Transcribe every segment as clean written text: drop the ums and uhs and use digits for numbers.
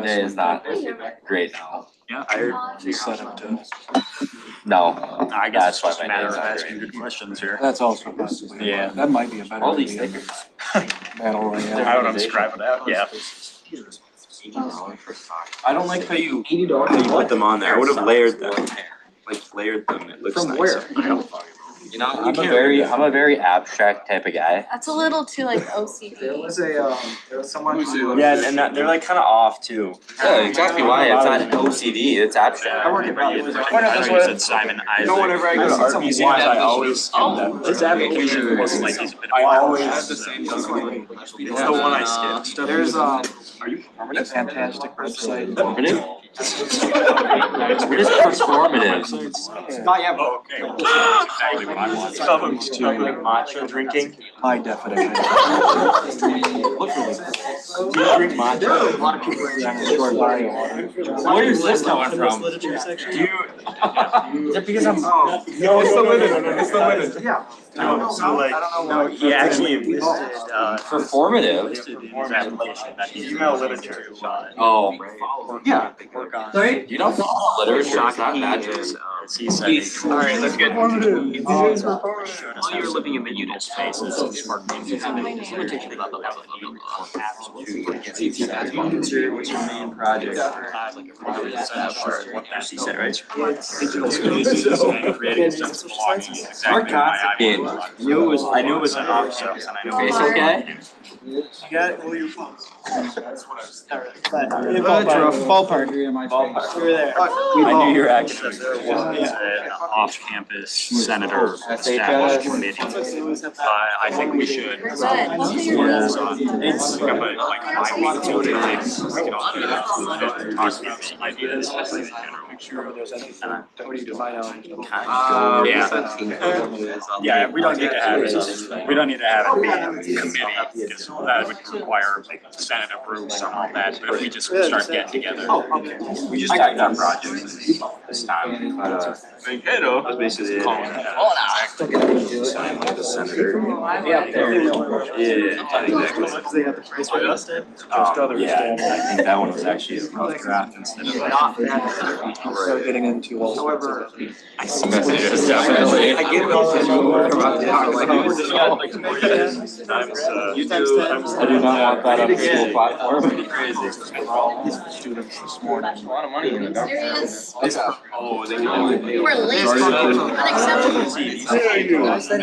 my day is not great now. Yeah, I heard. You set him to. No, I guess it's that's why just a my matter day's of not asking great. good questions here. That's also possibly. Yeah. That might be a better All these idea. stickers. Battle Royale. I would unscribe it out. Yeah. I don't like how you put them on there. I would have layered them. Like layered them. It looks From nice. where? I don't. You know, I'm a very abstract type of guy. That's a little too like There OCD. was there was someone who. Yeah, and they're like kind of off too. Yeah, exactly why. It's not OCD, it's abstract. I work at Raleigh. I know you said Simon Isaac. No, whenever I go to art museums, I always. His application looks like he's a bit of I a always. It's the one I skipped. There's Are you permanent? Fantastic website. Performative? What is performative? not yet. Oh, okay. Exactly what I want. Welcome to matcha drinking. My definition. Do you drink matcha? A lot of people are I'm a short body water. Where is this coming from? Do you? Is it because I'm? No, it's the linen. It's the linen. Yeah. No, so like, no, he actually listed, Performative? listed in his application that he's email literature. Oh, Yeah. Work on. Sorry? you don't know literature, it's not magic. He said. Alright, that's good. Showed us how you're living in the unit spaces and smart things. What's your main project? What Bessie said, right? Creating sense of belonging is exactly why I knew it was an option, and I know. Face okay? You got it. Well, your phone. Ballpark. Ballpark. You were there. I knew your action was an off-campus senator established committee. I think we should. It's like I want to do it. We can all do that. Talk about some ideas. Yeah, we don't need to have it. We don't need to have it be a committee because that would require like Senate approval and all that. But if we just start getting together, we just got that project this time. Mankato. That's basically it. The senator. Yeah, there. Yeah, exactly. They have the price adjusted. Yeah, I think that one was actually a rough draft instead of like. Not bad. Start getting into all sorts However. of. I see messages definitely. I get You do. I do not want that on the school platform. Students this morning. A lot of money in it. Serious? Oh, they We're late. Unacceptable. Unacceptable. Still late. Why is that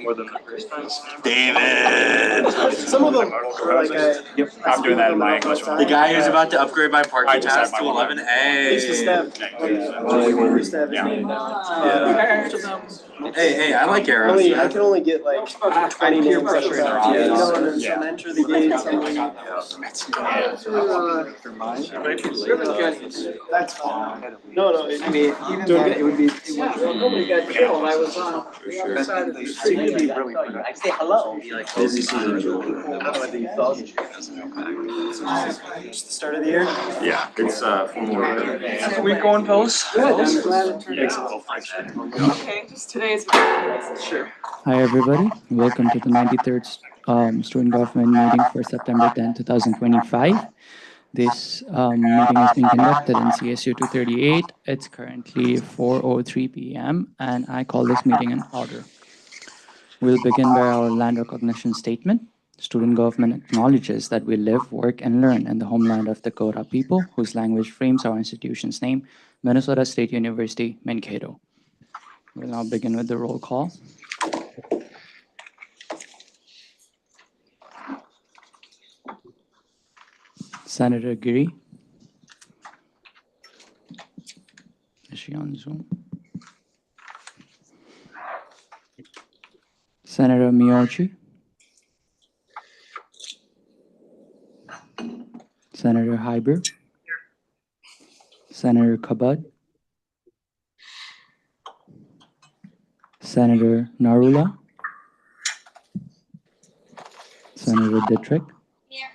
More than the first time. David. Some of them are like a. Yep, I'm doing that in my English one. The guy who's about to upgrade my I parking just had pass to my one. 11A. Used to step. Used to have his name down. Hey, I like arrows. Only, I can only get like 20 names at a time. You know, and then some enter the gates. That's fine. No, I mean, even then, it would be. Nobody got killed. I was on the other side of the street. I'd say hello. Busy season. I don't know whether you thought. Just the start of the year. Yeah, it's formal. We going, fellas? I'm glad it turned Makes a out. little friction. Okay, just today's. Sure. Hi everybody, welcome to the 93rd Student Government meeting for September 10, 2025. This meeting is being conducted in CSU 238. It's currently 4:03 p.m. and I call this meeting in order. We'll begin by our land recognition statement. Student government acknowledges that we live, work, and learn in the homeland of the Dakota people, whose language frames our institution's name, Minnesota State University, Mankato. We'll now begin with the roll call. Senator Giri. Is she on Zoom? Senator Miyoshi. Senator Hyber. Senator Kabad. Senator Narula. Senator Dittrich. Here.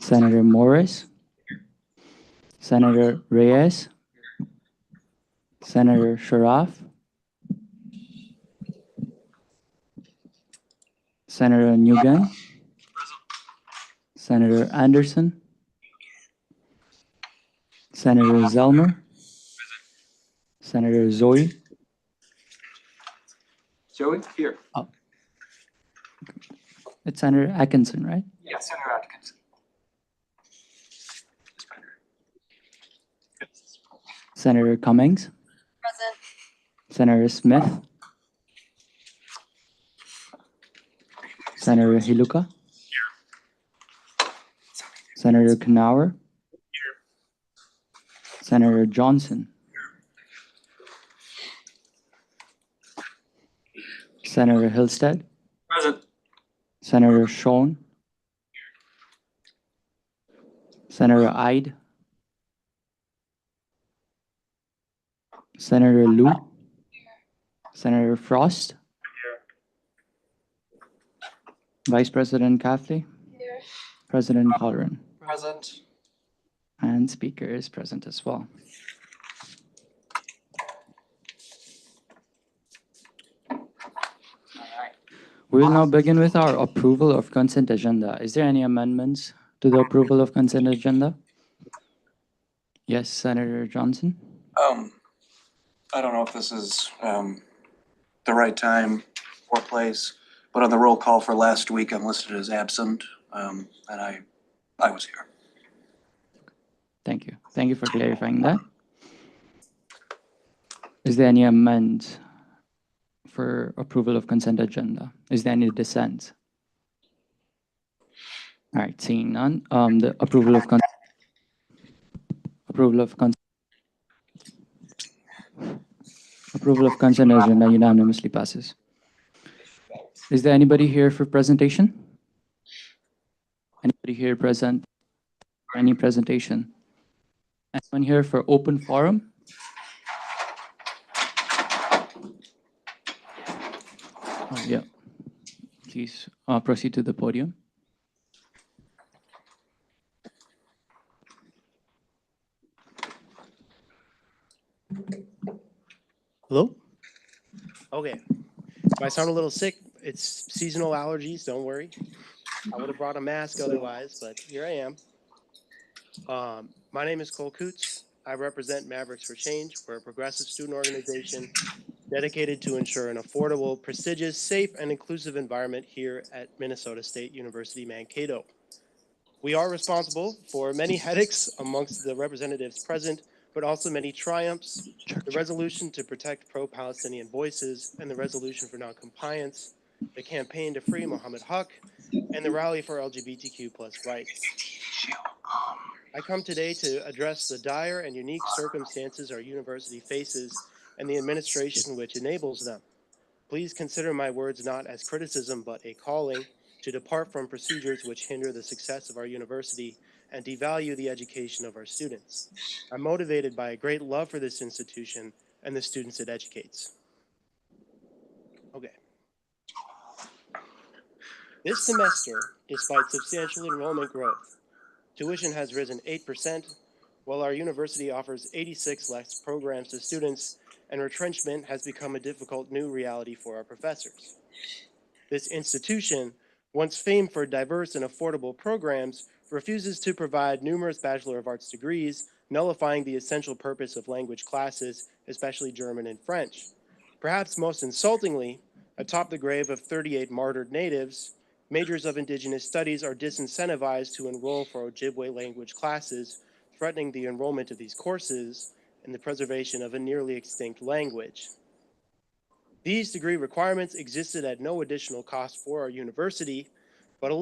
Senator Morris. Senator Reyes. Senator Sharaf. Senator Nguyen, Senator Anderson, Senator Zelmer, Senator Zoe, Joey, here. it's Senator Atkinson, right? Yeah, Senator Atkinson. Senator Cummings, Present. Senator Smith, Senator Hiluka, Senator Knauer, Senator Johnson, Senator Hillstead, Present. Senator Schoen, Senator Ide, Senator Liu, Senator Frost, Vice President Kafley, Here. President Colleran, Present. and Speaker is present as well. We will now begin with our approval of consent agenda. Is there any amendments to the approval of consent agenda? Yes, Senator Johnson. I don't know if this is, the right time or place, but on the roll call for last week, I'm listed as absent, and I was here. Thank you. Thank you for clarifying that. Is there any amend for approval of consent agenda? Is there any dissent? All right, seeing none, the approval of consent agenda unanimously passes. Is there anybody here for presentation? Anybody here present for any presentation? Anyone here for open forum? Oh, yeah. Please proceed to the podium. Hello? Okay. If I sound a little sick, it's seasonal allergies, don't worry. I would have brought a mask otherwise, but here I am. My name is Cole Coots. I represent Mavericks for Change. We're a progressive student organization dedicated to ensure an affordable, prestigious, safe, and inclusive environment here at Minnesota State University, Mankato. We are responsible for many headaches amongst the representatives present, but also many triumphs, the resolution to protect pro-Palestinian voices and the resolution for non-compliance, the campaign to free Mohammed Haq, and the rally for LGBTQ+ rights. I come today to address the dire and unique circumstances our university faces and the administration which enables them. Please consider my words not as criticism, but a calling to depart from procedures which hinder the success of our university and devalue the education of our students. I'm motivated by a great love for this institution and the students it educates. Okay. This semester, despite substantial enrollment growth, tuition has risen 8%, while our university offers 86 less programs to students, and retrenchment has become a difficult new reality for our professors. This institution, once famed for diverse and affordable programs, refuses to provide numerous Bachelor of Arts degrees, nullifying the essential purpose of language classes, especially German and French. Perhaps most insultingly, atop the grave of 38 martyred natives, majors of Indigenous studies are disincentivized to enroll for Ojibwe language classes, threatening the enrollment of these courses and the preservation of a nearly extinct language. These degree requirements existed at no additional cost for our university, but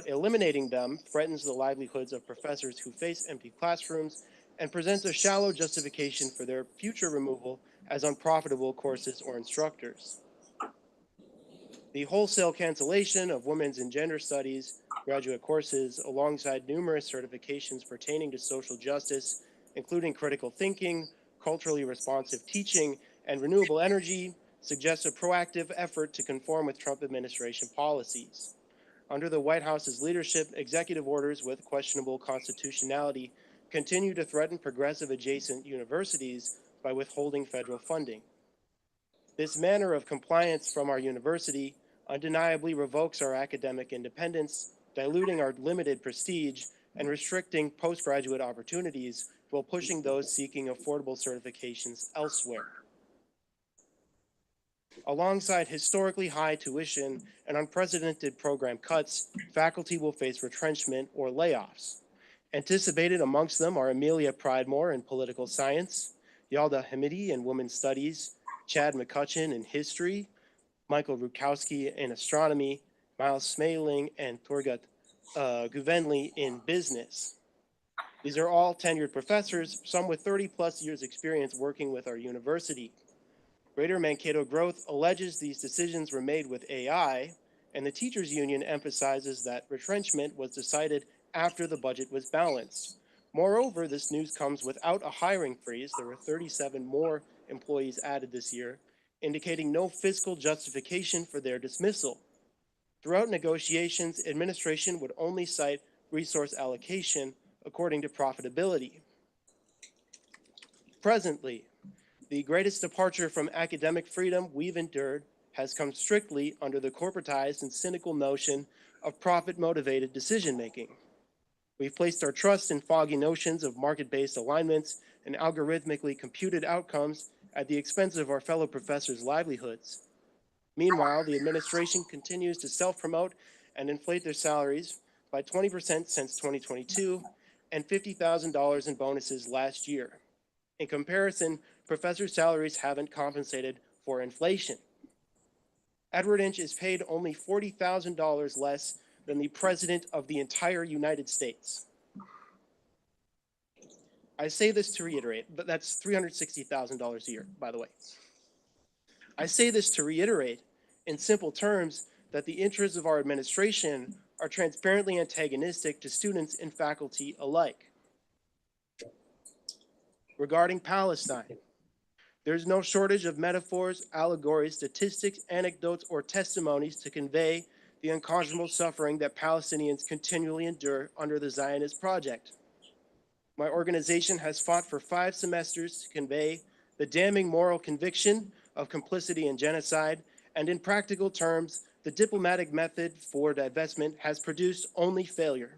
eliminating them threatens the livelihoods of professors who face empty classrooms and presents a shallow justification for their future removal as unprofitable courses or instructors. The wholesale cancellation of women's and gender studies graduate courses, alongside numerous certifications pertaining to social justice, including critical thinking, culturally responsive teaching, and renewable energy, suggests a proactive effort to conform with Trump administration policies. Under the White House's leadership, executive orders with questionable constitutionality continue to threaten progressive adjacent universities by withholding federal funding. This manner of compliance from our university undeniably revokes our academic independence, diluting our limited prestige and restricting postgraduate opportunities while pushing those seeking affordable certifications elsewhere. Alongside historically high tuition and unprecedented program cuts, faculty will face retrenchment or layoffs. Anticipated amongst them are Amelia Pridemore in political science, Yalda Hamidi in women's studies, Chad McCutcheon in history, Michael Rukowski in astronomy, Miles Smaling and Torgut Guvenli in business. These are all tenured professors, some with 30+ years experience working with our university. Greater Mankato Growth alleges these decisions were made with AI, and the teachers union emphasizes that retrenchment was decided after the budget was balanced. Moreover, this news comes without a hiring freeze. There were 37 more employees added this year, indicating no fiscal justification for their dismissal. Throughout negotiations, administration would only cite resource allocation according to profitability. Presently, the greatest departure from academic freedom we've endured has come strictly under the corporatized and cynical notion of profit-motivated decision-making. We've placed our trust in foggy notions of market-based alignments and algorithmically computed outcomes at the expense of our fellow professors' livelihoods. Meanwhile, the administration continues to self-promote and inflate their salaries by 20% since 2022 and $50,000 in bonuses last year. In comparison, professor salaries haven't compensated for inflation. Edward Inch is paid only $40,000 less than the president of the entire United States. I say this to reiterate, but that's $360,000 a year, by the way. I say this to reiterate in simple terms that the interests of our administration are transparently antagonistic to students and faculty alike. Regarding Palestine, there's no shortage of metaphors, allegories, statistics, anecdotes, or testimonies to convey the unconscionable suffering that Palestinians continually endure under the Zionist project. My organization has fought for 5 semesters to convey the damning moral conviction of complicity in genocide, and in practical terms, the diplomatic method for divestment has produced only failure.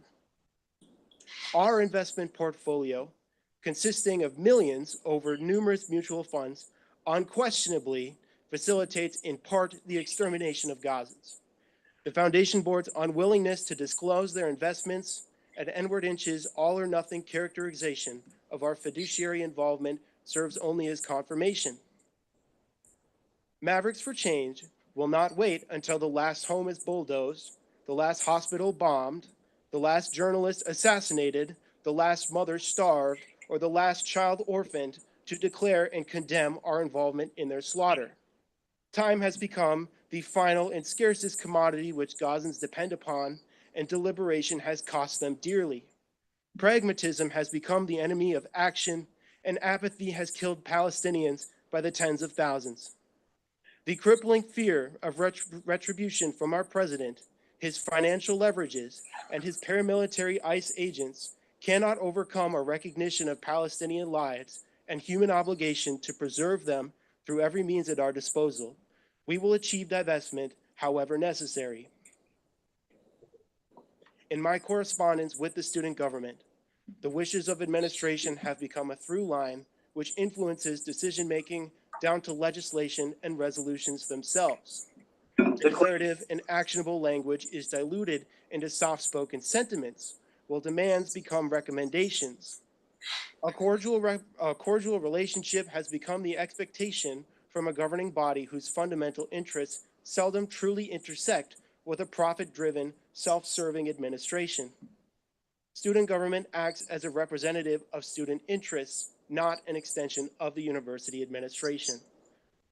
Our investment portfolio, consisting of millions over numerous mutual funds, unquestionably facilitates in part the extermination of Gazans. The Foundation Board's unwillingness to disclose their investments and Edward Inch's all-or-nothing characterization of our fiduciary involvement serves only as confirmation. Mavericks for Change will not wait until the last home is bulldozed, the last hospital bombed, the last journalist assassinated, the last mother starved, or the last child orphaned to declare and condemn our involvement in their slaughter. Time has become the final and scarcest commodity which Gazans depend upon, and deliberation has cost them dearly. Pragmatism has become the enemy of action, and apathy has killed Palestinians by the tens of thousands. The crippling fear of retribution from our president, his financial leverages, and his paramilitary ICE agents cannot overcome our recognition of Palestinian lives and human obligation to preserve them through every means at our disposal. We will achieve divestment, however necessary. In my correspondence with the student government, the wishes of administration have become a through line which influences decision-making down to legislation and resolutions themselves. Declarative and actionable language is diluted into soft-spoken sentiments, while demands become recommendations. A cordial relationship has become the expectation from a governing body whose fundamental interests seldom truly intersect with a profit-driven, self-serving administration. Student government acts as a representative of student interests, not an extension of the university administration.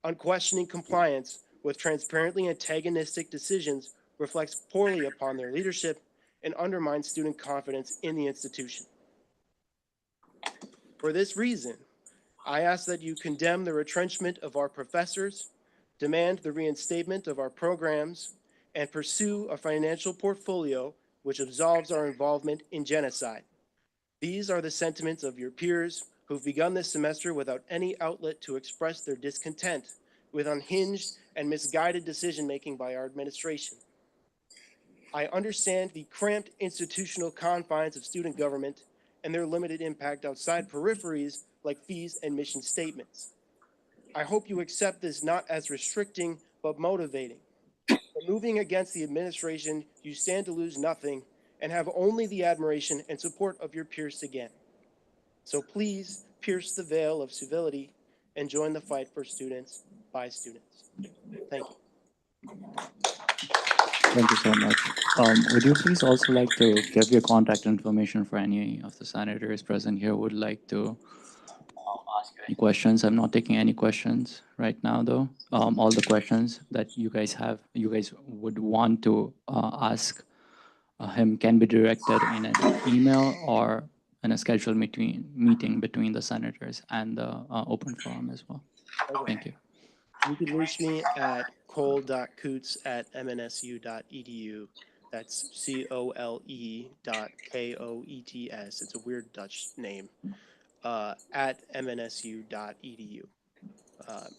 Unquestioning compliance with transparently antagonistic decisions reflects poorly upon their leadership and undermines student confidence in the institution. For this reason, I ask that you condemn the retrenchment of our professors, demand the reinstatement of our programs, and pursue a financial portfolio which absolves our involvement in genocide. These are the sentiments of your peers who've begun this semester without any outlet to express their discontent, with unhinged and misguided decision-making by our administration. I understand the cramped institutional confines of student government and their limited impact outside peripheries like fees and mission statements. I hope you accept this not as restricting, but motivating. By moving against the administration, you stand to lose nothing and have only the admiration and support of your peers again. So please pierce the veil of civility and join the fight for students by students. Thank you. Thank you so much. Would you please also like to give your contact information for any of the senators present here who would like to any questions? I'm not taking any questions right now, though. All the questions that you guys would want to ask him can be directed in an email or in a scheduled meeting between the senators and the open forum as well. Thank you. You can reach me at cole.koets@mnsu.edu. That's COLE.KOETS. It's a weird Dutch name. At mnsu.edu.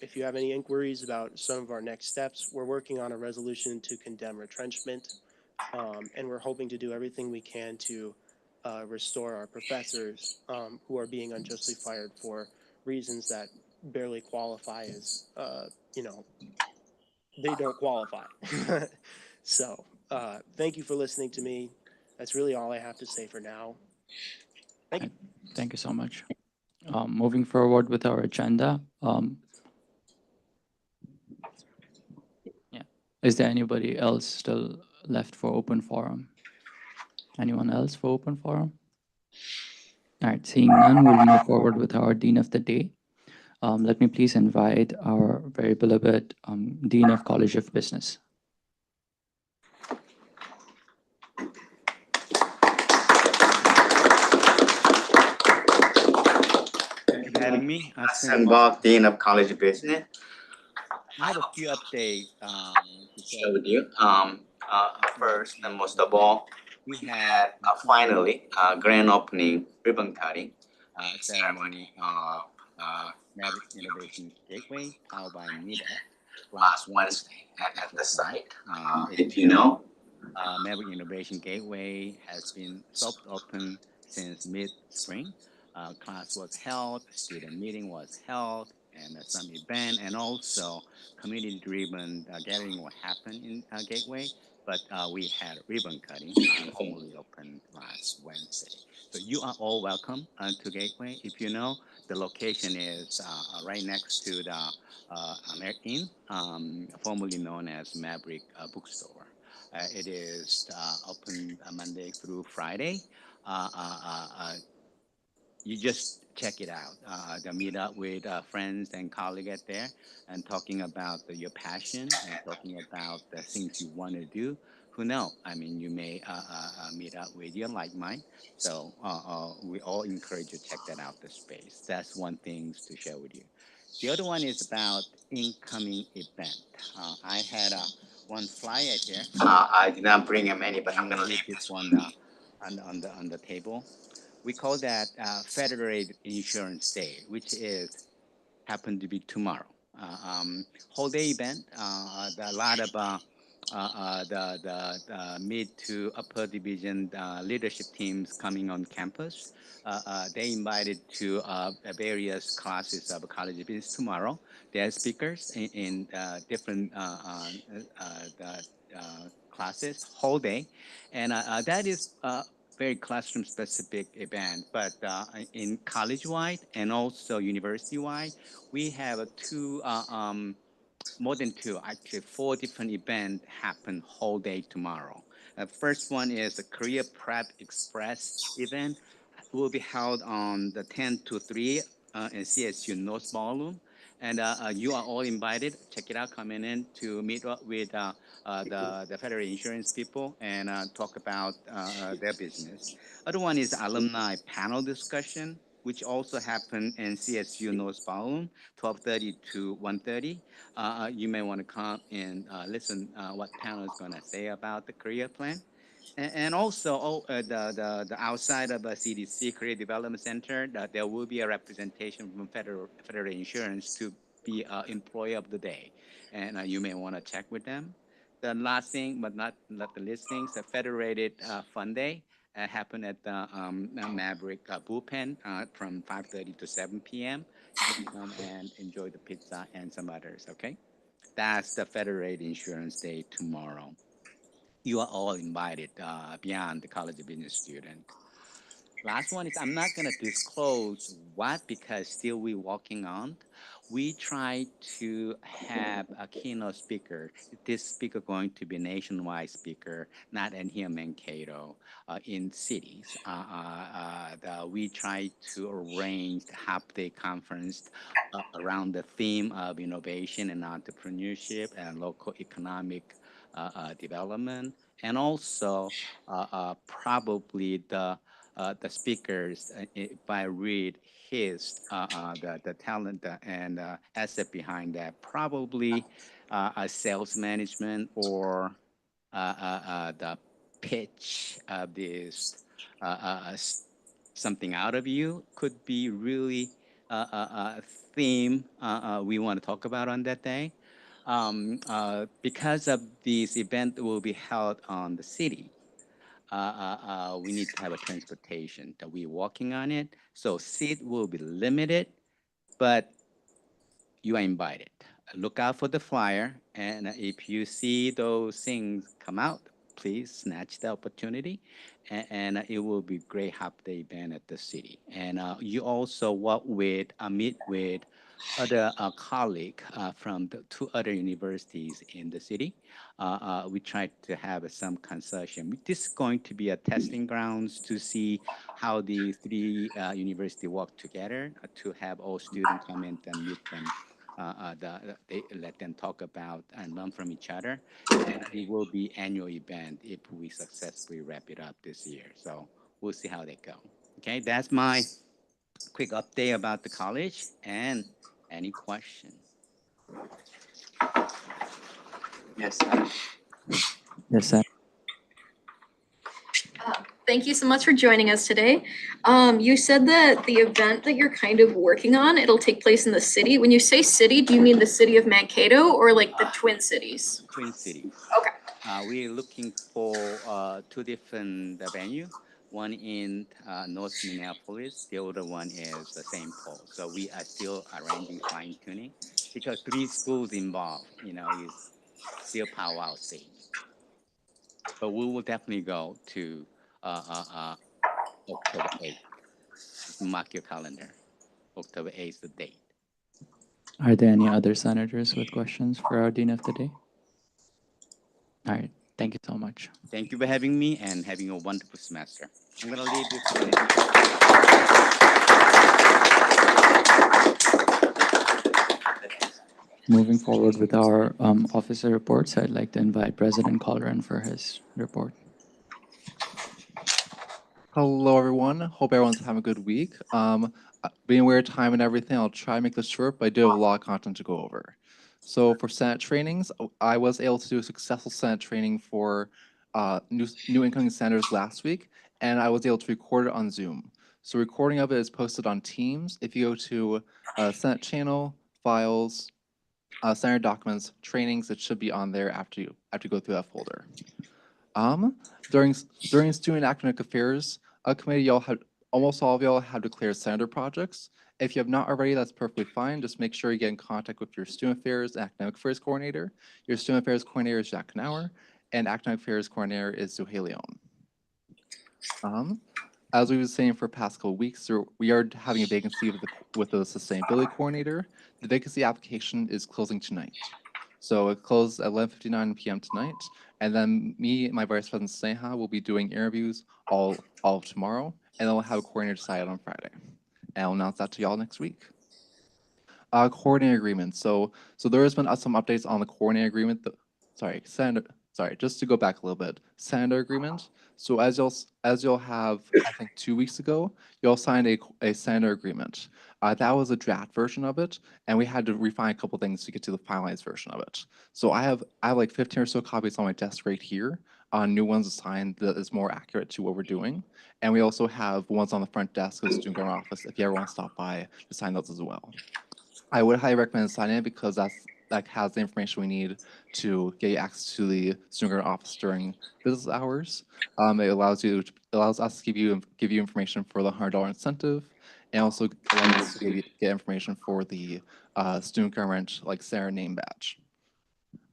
If you have any inquiries about some of our next steps, we're working on a resolution to condemn retrenchment, and we're hoping to do everything we can to restore our professors who are being unjustly fired for reasons that barely qualify as, they don't qualify. So thank you for listening to me. That's really all I have to say for now. Thank you. Thank you so much. Moving forward with our agenda. Is there anybody else still left for open forum? Anyone else for open forum? All right, seeing none, we'll move forward with our Dean of the Day. Let me please invite our very beloved Dean of College of Business. Thank you for having me. Bob, Dean of College of Business. I have a few updates to share With you. First and most of all, We had finally grand opening ribbon cutting ceremony of Maverick Innovation Gateway powered by NIDA last Wednesday at the site. If you know, Maverick Innovation Gateway has been soft open since mid-spring. Class was held, student meeting was held, and some event and also community-driven gathering will happen in Gateway. But we had ribbon cutting formally open last Wednesday. So you are all welcome to Gateway. If you know, the location is right next to the American, formerly known as Maverick Bookstore. It is open Monday through Friday. You just check it out. The meet up with friends and colleagues at there and talking about your passion and talking about the things you want to do. Who knows? I mean, you may meet up with your like mind. So we all encourage you to check that out, the space. That's one thing to share with you. The other one is about incoming event. I had one flyer here. I did not bring him any, but I'm gonna leave this one on the table. We call that Federated Insurance Day, which is happened to be tomorrow. Whole day event. A lot of the mid to upper division leadership teams coming on campus. They invited to various classes of College of Business tomorrow. They are speakers in different classes, whole day, and that is very classroom specific event, but in college-wide and also university-wide, we have more than two, actually 4 different events happen whole day tomorrow. First one is the Career Prep Express event. It will be held on the 10 to 3 in CSU North Ballroom. And you are all invited. Check it out. Coming in to meet up with the federal insurance people and talk about their business. Other one is alumni panel discussion, which also happened in CSU North Ballroom, 12:30 to 1:30. You may want to come and listen what panel is going to say about the career plan. And also the outside of the CDC Career Development Center, there will be a representation from federal insurance to be employee of the day, and you may want to check with them. The last thing, but not the least things, the Federated Fun Day happened at the Maverick Bullpen from 5:30 to 7 p.m. You can come and enjoy the pizza and some others, okay? That's the Federated Insurance Day tomorrow. You are all invited beyond the College of Business student. Last one is I'm not gonna disclose what because still we're working on. We try to have a keynote speaker. This speaker going to be a nationwide speaker, not in here in Mankato, in cities. We try to arrange the half-day conference around the theme of innovation and entrepreneurship and local economic development, and also probably the speakers, if I read the talent and asset behind that, probably a sales management or the pitch of this something out of you could be really a theme we want to talk about on that day. Because of this event will be held on the city, we need to have a transportation that we're working on it. So seat will be limited, but you are invited. Look out for the flyer, and if you see those things come out, please snatch the opportunity, and it will be great half-day event at the city. And you also meet with other colleague from the two other universities in the city. We try to have some consortium. This is going to be a testing grounds to see how the three universities work together to have all students come in and meet them. They let them talk about and learn from each other. And it will be annual event if we successfully wrap it up this year. So we'll see how they go. Okay, that's my quick update about the college. And any question? Yes. Yes, sir. Thank you so much for joining us today. You said that the event that you're kind of working on, it'll take place in the city. When you say city, do you mean the city of Mankato or like the Twin Cities? Twin Cities. Okay. We're looking for two different venue. One in North Minneapolis, the other one is St. Paul. So we are still arranging fine tuning because 3 schools involved, is still powwow stage. But we will definitely go to October 8th. Mark your calendar. October 8th is the date. Are there any other senators with questions for our Dean of the Day? All right. Thank you so much. Thank you for having me and having a wonderful semester. I'm going to leave this one. Moving forward with our officer reports, I'd like to invite President Colleran for his report. Hello, everyone. Hope everyone's having a good week. Being aware of time and everything, I'll try to make this short, but I do have a lot of content to go over. So for Senate trainings, I was able to do a successful Senate training for new incoming senators last week, and I was able to record it on Zoom. So recording of it is posted on Teams. If you go to Senate channel, files, Senator documents, trainings, it should be on there after you go through that folder. During Student Academic Affairs Committee, almost all of y'all have declared senator projects. If you have not already, that's perfectly fine. Just make sure you get in contact with your Student Affairs and Academic Affairs Coordinator. Your Student Affairs Coordinator is Jack Knauer, and Academic Affairs Coordinator is Zuhei Leon. As we were saying for the past couple weeks, we are having a vacancy with the Sustainability Coordinator. The vacancy application is closing tonight. So it closed at 11:59 p.m. tonight, and then me and my Vice President Sneha will be doing interviews all of tomorrow, and then we'll have a coordinator decided on Friday. And I'll announce that to y'all next week. Coordinator agreement. So there has been some updates on the coordinator agreement. Just to go back a little bit. Senator agreement. So as you'll have, I think 2 weeks ago, y'all signed a senator agreement. That was a draft version of it, and we had to refine a couple things to get to the finalized version of it. So I have like 15 or so copies on my desk right here. New ones assigned that is more accurate to what we're doing. And we also have ones on the front desk of the student government office if you ever want to stop by to sign those as well. I would highly recommend signing it because that has the information we need to get you access to the student government office during business hours. It allows us to give you information for the $100 incentive, and also allows us to get information for the student government like Sarah name badge.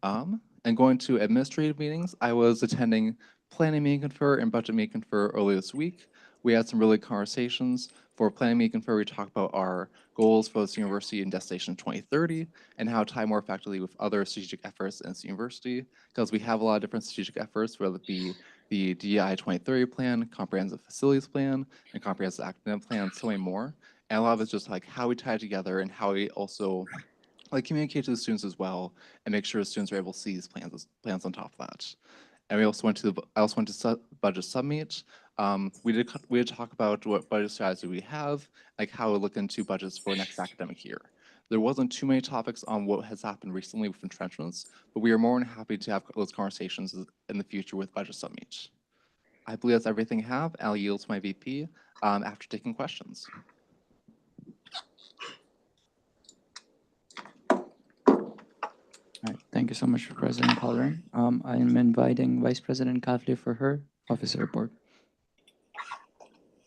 And going to administrative meetings, I was attending planning meeting confer and budget meeting confer earlier this week. We had some really good conversations. For planning meeting confer, we talked about our goals for this university in Destination 2030 and how to tie more effectively with other strategic efforts in this university, because we have a lot of different strategic efforts, whether it be the DEI 2030 plan, comprehensive facilities plan, and comprehensive academic plan, and so many more. And a lot of it's just like how we tie it together and how we also like communicate to the students as well and make sure the students are able to see these plans on top of that. And I also went to budget summit. We did talk about what budget strategy we have, like how we look into budgets for next academic year. There wasn't too many topics on what has happened recently with entrenchments, but we are more than happy to have those conversations in the future with budget summit. I believe that's everything I have. I'll yield to my VP after taking questions. All right, thank you so much, President Halloran. I am inviting Vice President Kafle for her officer report.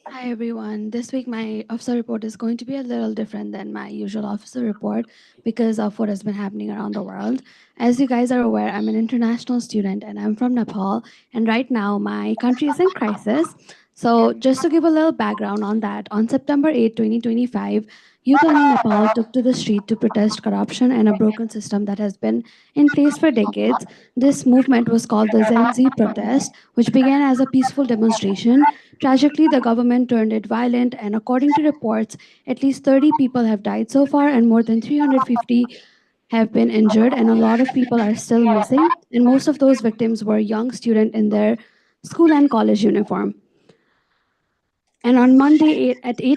Hi everyone. This week my officer report is going to be a little different than my usual officer report because of what has been happening around the world. As you guys are aware, I'm an international student and I'm from Nepal, and right now my country is in crisis. So just to give a little background on that, on September 8, 2025, youth in Nepal took to the street to protest corruption and a broken system that has been in place for decades. This movement was called the Gen Z protest, which began as a peaceful demonstration. Tragically, the government turned it violent, and according to reports, at least 30 people have died so far, and more than 350 have been injured, and a lot of people are still missing. And most of those victims were young students in their school and college uniform. And on Monday at 8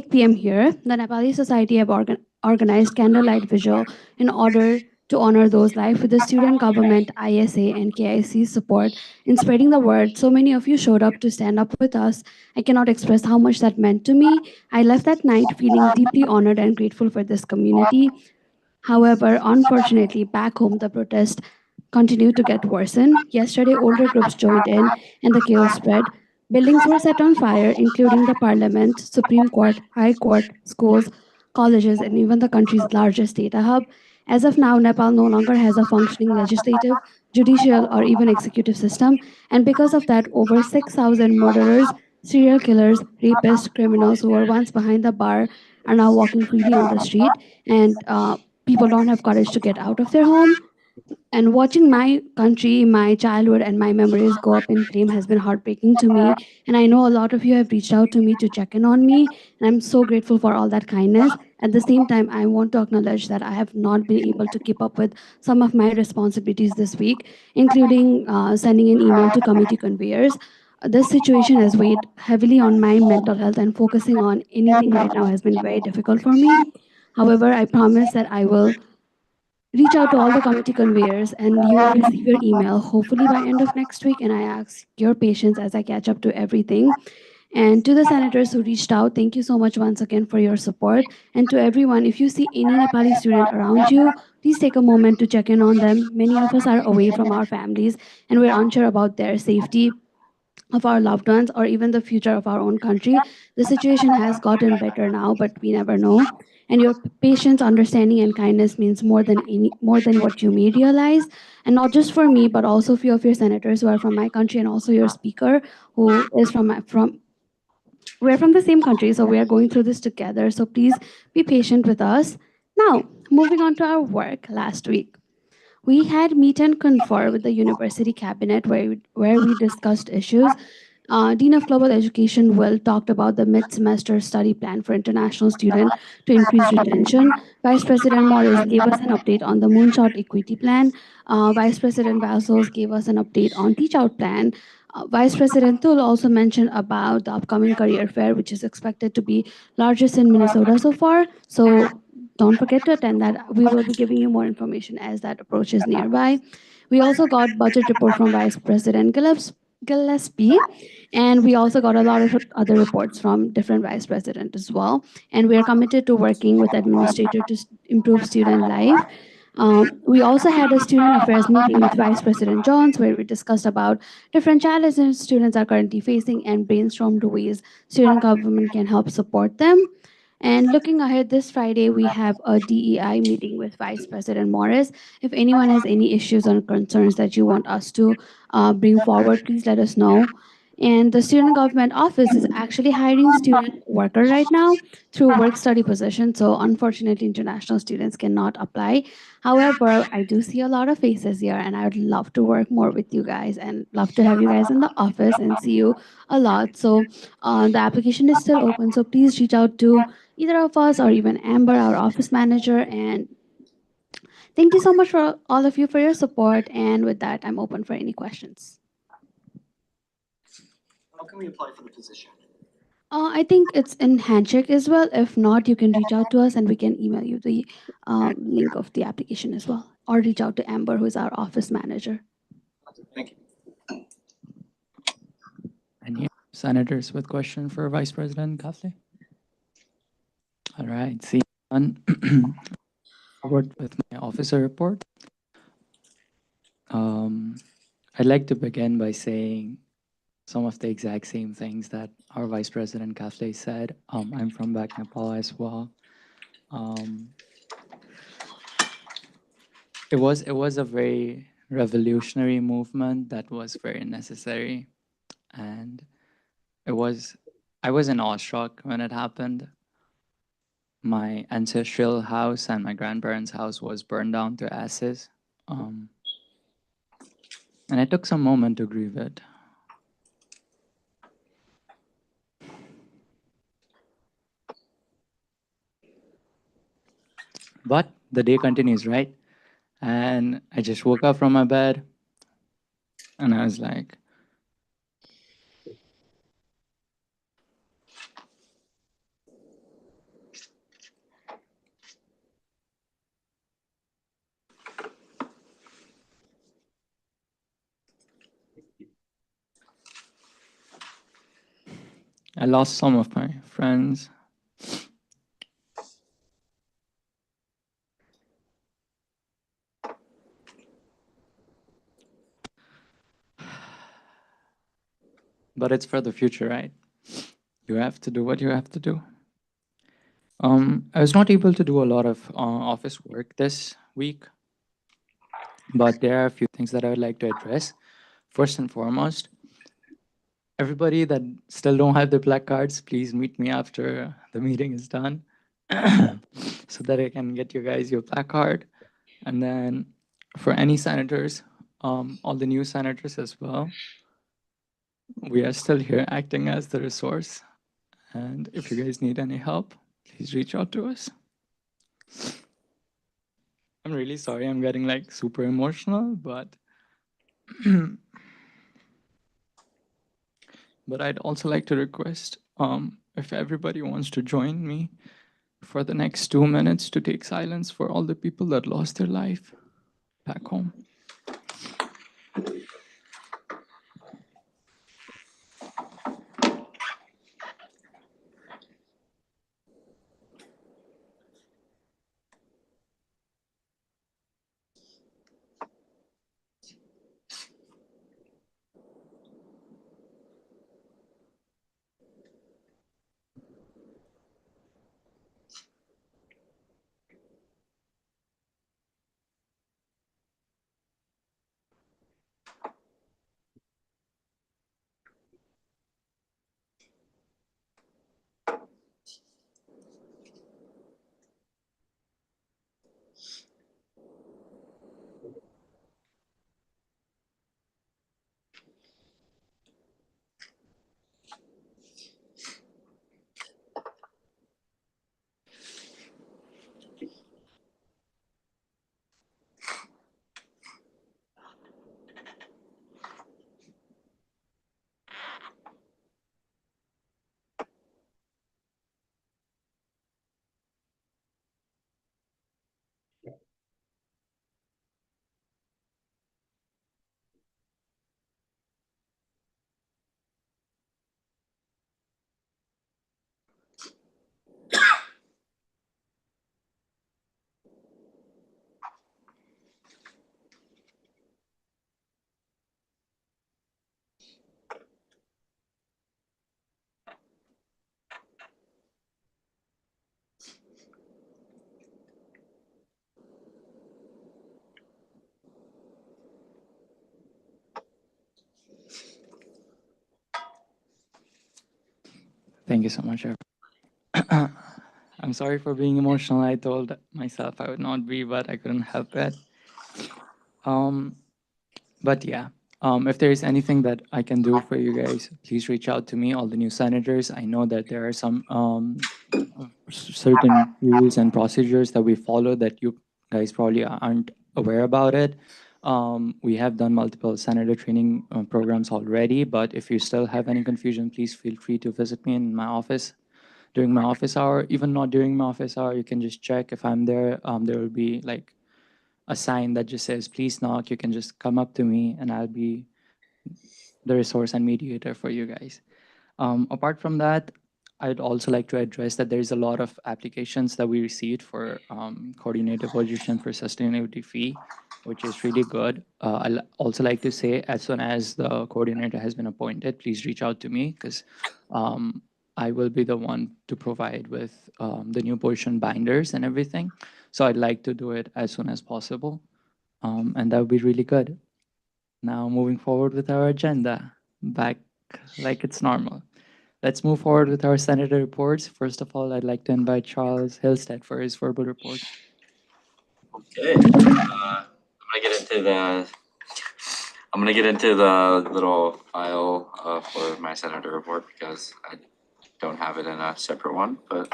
p.m. here, the Nepali Society have organized candlelight vigil in order to honor those lives with the student government, ISA, and KIC's support in spreading the word. So many of you showed up to stand up with us. I cannot express how much that meant to me. I left that night feeling deeply honored and grateful for this community. However, unfortunately, back home, the protest continued to get worsened. Yesterday, older groups joined in and the chaos spread. Buildings were set on fire, including the parliament, Supreme Court, High Court, schools, colleges, and even the country's largest data hub. As of now, Nepal no longer has a functioning legislative, judicial, or even executive system. And because of that, over 6,000 murderers, serial killers, rapists, criminals who were once behind the bar are now walking freely on the street. And people don't have courage to get out of their home. And watching my country, my childhood, and my memories go up in flame has been heartbreaking to me. And I know a lot of you have reached out to me to check in on me. And I'm so grateful for all that kindness. At the same time, I want to acknowledge that I have not been able to keep up with some of my responsibilities this week, including sending an email to committee conveners. This situation has weighed heavily on my mental health, and focusing on anything right now has been very difficult for me. However, I promise that I will reach out to all the committee conveners and you will receive your email hopefully by end of next week. And I ask your patience as I catch up to everything. And to the senators who reached out, thank you so much once again for your support. And to everyone, if you see any Nepali student around you, please take a moment to check in on them. Many of us are away from our families and we're unsure about their safety, of our loved ones, or even the future of our own country. The situation has gotten better now, but we never know. And your patience, understanding, and kindness means more than what you may realize. And not just for me, but also a few of your senators who are from my country, and also your speaker who is we're from the same country, so we are going through this together. So please be patient with us. Now, moving on to our work last week. We had meet and confer with the university cabinet where we discussed issues. Dean of Global Education, Will, talked about the mid-semester study plan for international students to increase retention. Vice President Morris gave us an update on the Moonshot Equity Plan. Vice President Vasos gave us an update on Teach Out Plan. Vice President Thul also mentioned about the upcoming career fair, which is expected to be largest in Minnesota so far. So don't forget to attend that. We will be giving you more information as that approaches nearby. We also got budget report from Vice President Gillips, Gillespie, and we also got a lot of other reports from different vice president as well. And we are committed to working with administrator to improve student life. We also had a student affairs meeting with Vice President Jones where we discussed about different challenges students are currently facing and brainstormed ways student government can help support them. And looking ahead, this Friday, we have a DEI meeting with Vice President Morris. If anyone has any issues or concerns that you want us to bring forward, please let us know. And the Student Government Office is actually hiring student worker right now through work study position. So unfortunately, international students cannot apply. However, I do see a lot of faces here and I would love to work more with you guys and love to have you guys in the office and see you a lot. So the application is still open. So please reach out to either of us or even Amber, our office manager. And thank you so much for all of you for your support. And with that, I'm open for any questions. How can we apply for the position? I think it's in Handshake as well. If not, you can reach out to us and we can email you the link of the application as well. Or reach out to Amber, who is our office manager. Thank you. Any senators with question for Vice President Kafle? All right, see none. Forward with my officer report. I'd like to begin by saying some of the exact same things that our Vice President Kafle said. I'm from back Nepal as well. It was a very revolutionary movement that was very necessary, and I was in awestruck when it happened. My ancestral house and my grandparents' house was burned down to ashes, and I took some moment to grieve it. But the day continues, right? And I just woke up from my bed and I was like, I lost some of my friends. But it's for the future, right? You have to do what you have to do. I was not able to do a lot of office work this week, but there are a few things that I would like to address. First and foremost, everybody that still don't have the black cards, please meet me after the meeting is done so that I can get you guys your black card. And then for any senators, all the new senators as well, we are still here acting as the resource. And if you guys need any help, please reach out to us. I'm really sorry, I'm getting like super emotional, but but I'd also like to request if everybody wants to join me for the next 2 minutes to take silence for all the people that lost their life back home. Thank you so much. I'm sorry for being emotional. I told myself I would not be, but I couldn't help it. But yeah, if there is anything that I can do for you guys, please reach out to me, all the new senators. I know that there are some certain rules and procedures that we follow that you guys probably aren't aware about it. We have done multiple senator training programs already, but if you still have any confusion, please feel free to visit me in my office during my office hour. Even not during my office hour, you can just check if I'm there. There will be like a sign that just says, please knock. You can just come up to me and I'll be the resource and mediator for you guys. Apart from that, I'd also like to address that there's a lot of applications that we received for coordinator position for sustainability fee, which is really good. I'd also like to say, as soon as the coordinator has been appointed, please reach out to me because I will be the one to provide with the new position binders and everything. So I'd like to do it as soon as possible. And that would be really good. Now moving forward with our agenda, back like it's normal. Let's move forward with our senator reports. First of all, I'd like to invite Charles Hillstead for his verbal report. Okay, I'm gonna get into the little file for my senator report because I don't have it in a separate one, but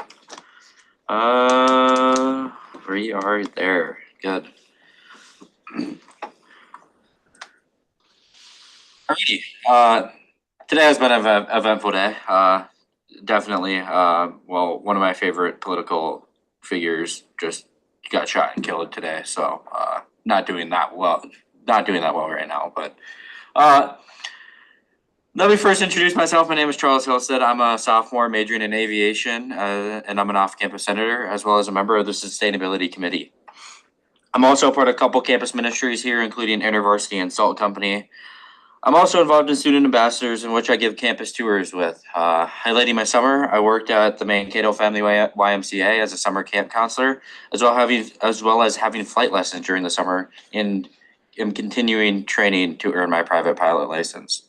we are there. Good. Alrighty. Today has been an eventful day. Definitely. Well, one of my favorite political figures just got shot and killed today. So, not doing that well right now. But, let me first introduce myself. My name is Charles Hillstead. I'm a sophomore majoring in aviation, and I'm an off-campus senator as well as a member of the Sustainability Committee. I'm also a part of a couple campus ministries here, including InterVarsity and Salt Company. I'm also involved in student ambassadors in which I give campus tours with. Highlighting my summer, I worked at the Mankato Family YMCA as a summer camp counselor, as well as having flight lessons during the summer and continuing training to earn my private pilot license.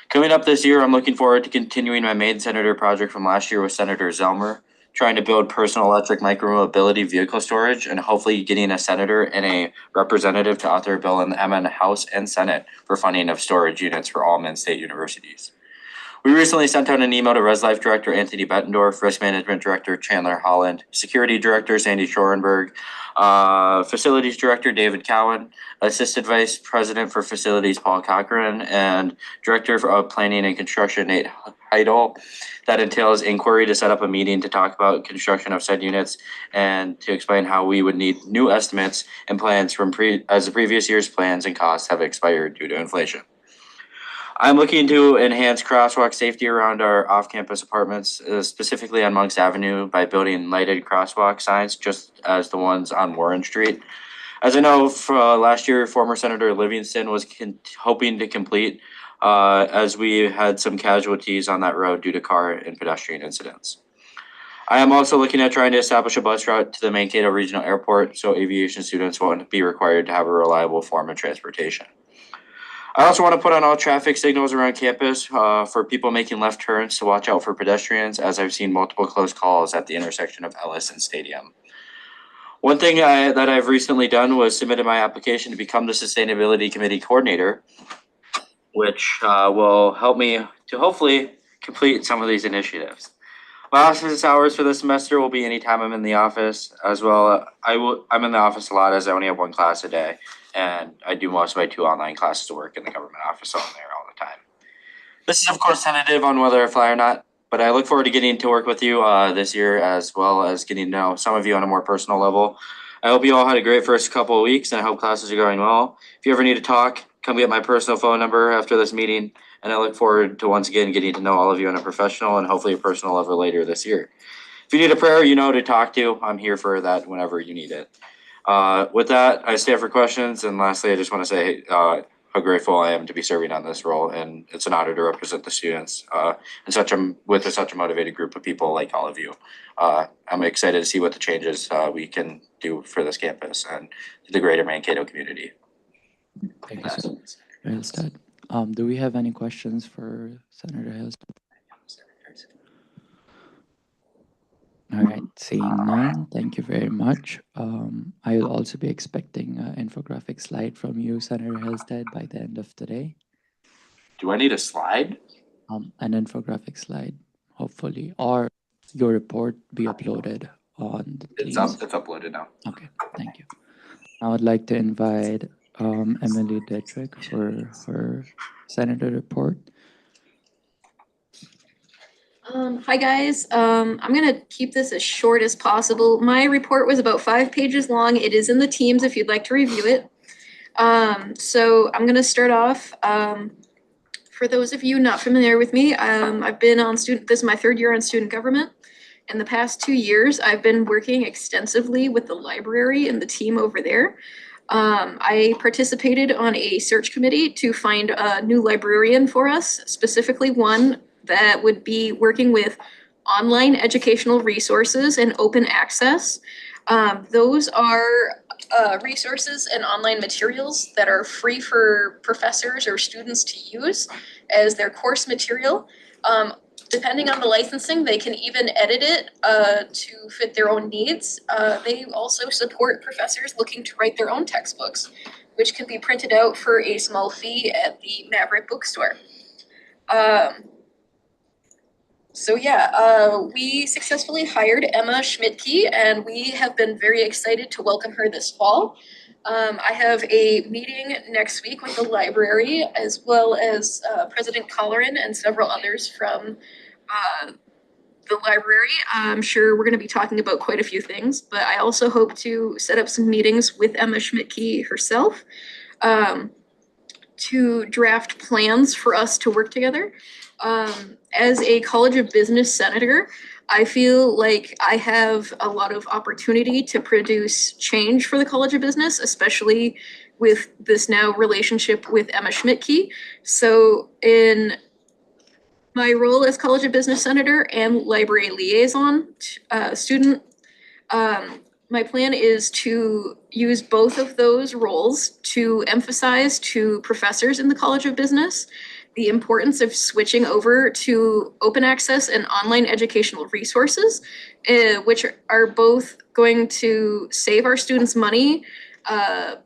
Coming up this year, I'm looking forward to continuing my main senator project from last year with Senator Zelmer, trying to build personal electric micromobility vehicle storage, and hopefully getting a senator and a representative to author a bill in the MN House and Senate for funding of storage units for all Minn State universities. We recently sent out an email to Res Life Director Anthony Bettendorf, Risk Management Director Chandler Holland, Security Director Sandy Schorenberg, Facilities Director David Cowan, Assistant Vice President for Facilities Paul Cochran, and Director of Planning and Construction Nate Heidel. That entails inquiry to set up a meeting to talk about construction of said units and to explain how we would need new estimates and plans from as the previous year's plans and costs have expired due to inflation. I'm looking to enhance crosswalk safety around our off-campus apartments, specifically on Monks Avenue, by building lighted crosswalk signs, just as the ones on Warren Street. As I know, last year, former Senator Livingston was hoping to complete, as we had some casualties on that road due to car and pedestrian incidents. I am also looking at trying to establish a bus route to the Mankato Regional Airport so aviation students won't be required to have a reliable form of transportation. I also want to put on all traffic signals around campus for people making left turns to watch out for pedestrians, as I've seen multiple close calls at the intersection of Ellis and Stadium. One thing that I've recently done was submitted my application to become the Sustainability Committee Coordinator, which will help me to hopefully complete some of these initiatives. My office hours for this semester will be anytime I'm in the office. As well, I'm in the office a lot as I only have one class a day, and I do most of my 2 online classes to work in the government office, so I'm there all the time. This is of course tentative on whether I fly or not, but I look forward to getting to work with you this year, as well as getting to know some of you on a more personal level. I hope you all had a great first couple of weeks, and I hope classes are going well. If you ever need to talk, come get my personal phone number after this meeting, and I look forward to once again getting to know all of you on a professional and hopefully a personal level later this year. If you need a prayer, you know to talk to, I'm here for that whenever you need it. With that, I stay for questions, and lastly, I just want to say how grateful I am to be serving on this role, and it's an honor to represent the students with such a motivated group of people like all of you. I'm excited to see what the changes we can do for this campus and the greater Mankato community. Thank you so much, Hillstead. Do we have any questions for Senator Hillstead? All right, seeing none, thank you very much. I will also be expecting an infographic slide from you, Senator Hillstead, by the end of today. Do I need a slide? An infographic slide, hopefully, or your report be uploaded on the It's Teams. up. It's uploaded now. Okay, thank you. I would like to invite Emily Dietrich for her senator report. Hi guys, I'm gonna keep this as short as possible. My report was about 5 pages long. It is in the Teams if you'd like to review it. So I'm gonna start off. For those of you not familiar with me, I've been on this is my 3rd year on student government. In the past 2 years, I've been working extensively with the library and the team over there. I participated on a search committee to find a new librarian for us, specifically one that would be working with online educational resources and open access. Those are resources and online materials that are free for professors or students to use as their course material. Depending on the licensing, they can even edit it to fit their own needs. They also support professors looking to write their own textbooks, which can be printed out for a small fee at the Maverick bookstore. We successfully hired Emma Schmidtke, and we have been very excited to welcome her this fall. I have a meeting next week with the library, as well as President Colleran and several others from the library. I'm sure we're going to be talking about quite a few things, but I also hope to set up some meetings with Emma Schmidtke herself to draft plans for us to work together. As a College of Business senator, I feel like I have a lot of opportunity to produce change for the College of Business, especially with this now relationship with Emma Schmidtke. So in my role as College of Business senator and library liaison student, my plan is to use both of those roles to emphasize to professors in the College of Business the importance of switching over to open access and online educational resources, which are both going to save our students money,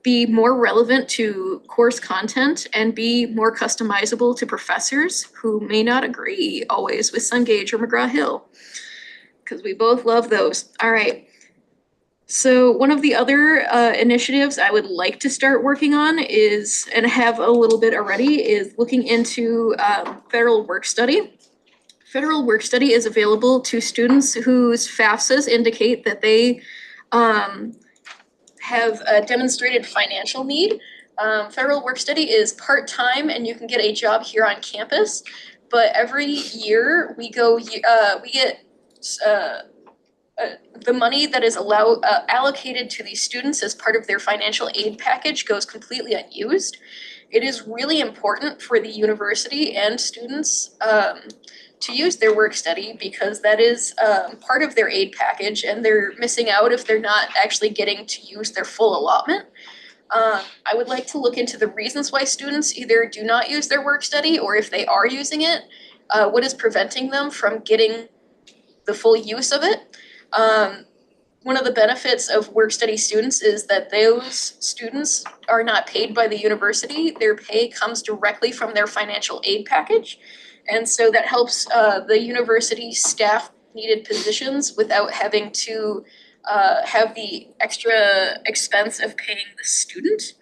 be more relevant to course content, and be more customizable to professors who may not agree always with Cengage or McGraw-Hill, because we both love those. All right. So one of the other initiatives I would like to start working on is, and have a little bit already, is looking into federal work study. Federal work study is available to students whose FAFSAs indicate that they have a demonstrated financial need. Federal work study is part-time and you can get a job here on campus, but every year we get the money that is allocated to these students as part of their financial aid package goes completely unused. It is really important for the university and students to use their work study, because that is part of their aid package, and they're missing out if they're not actually getting to use their full allotment. I would like to look into the reasons why students either do not use their work study, or if they are using it, what is preventing them from getting the full use of it. One of the benefits of work study students is that those students are not paid by the university. Their pay comes directly from their financial aid package. And so that helps the university staff needed positions without having to have the extra expense of paying the student.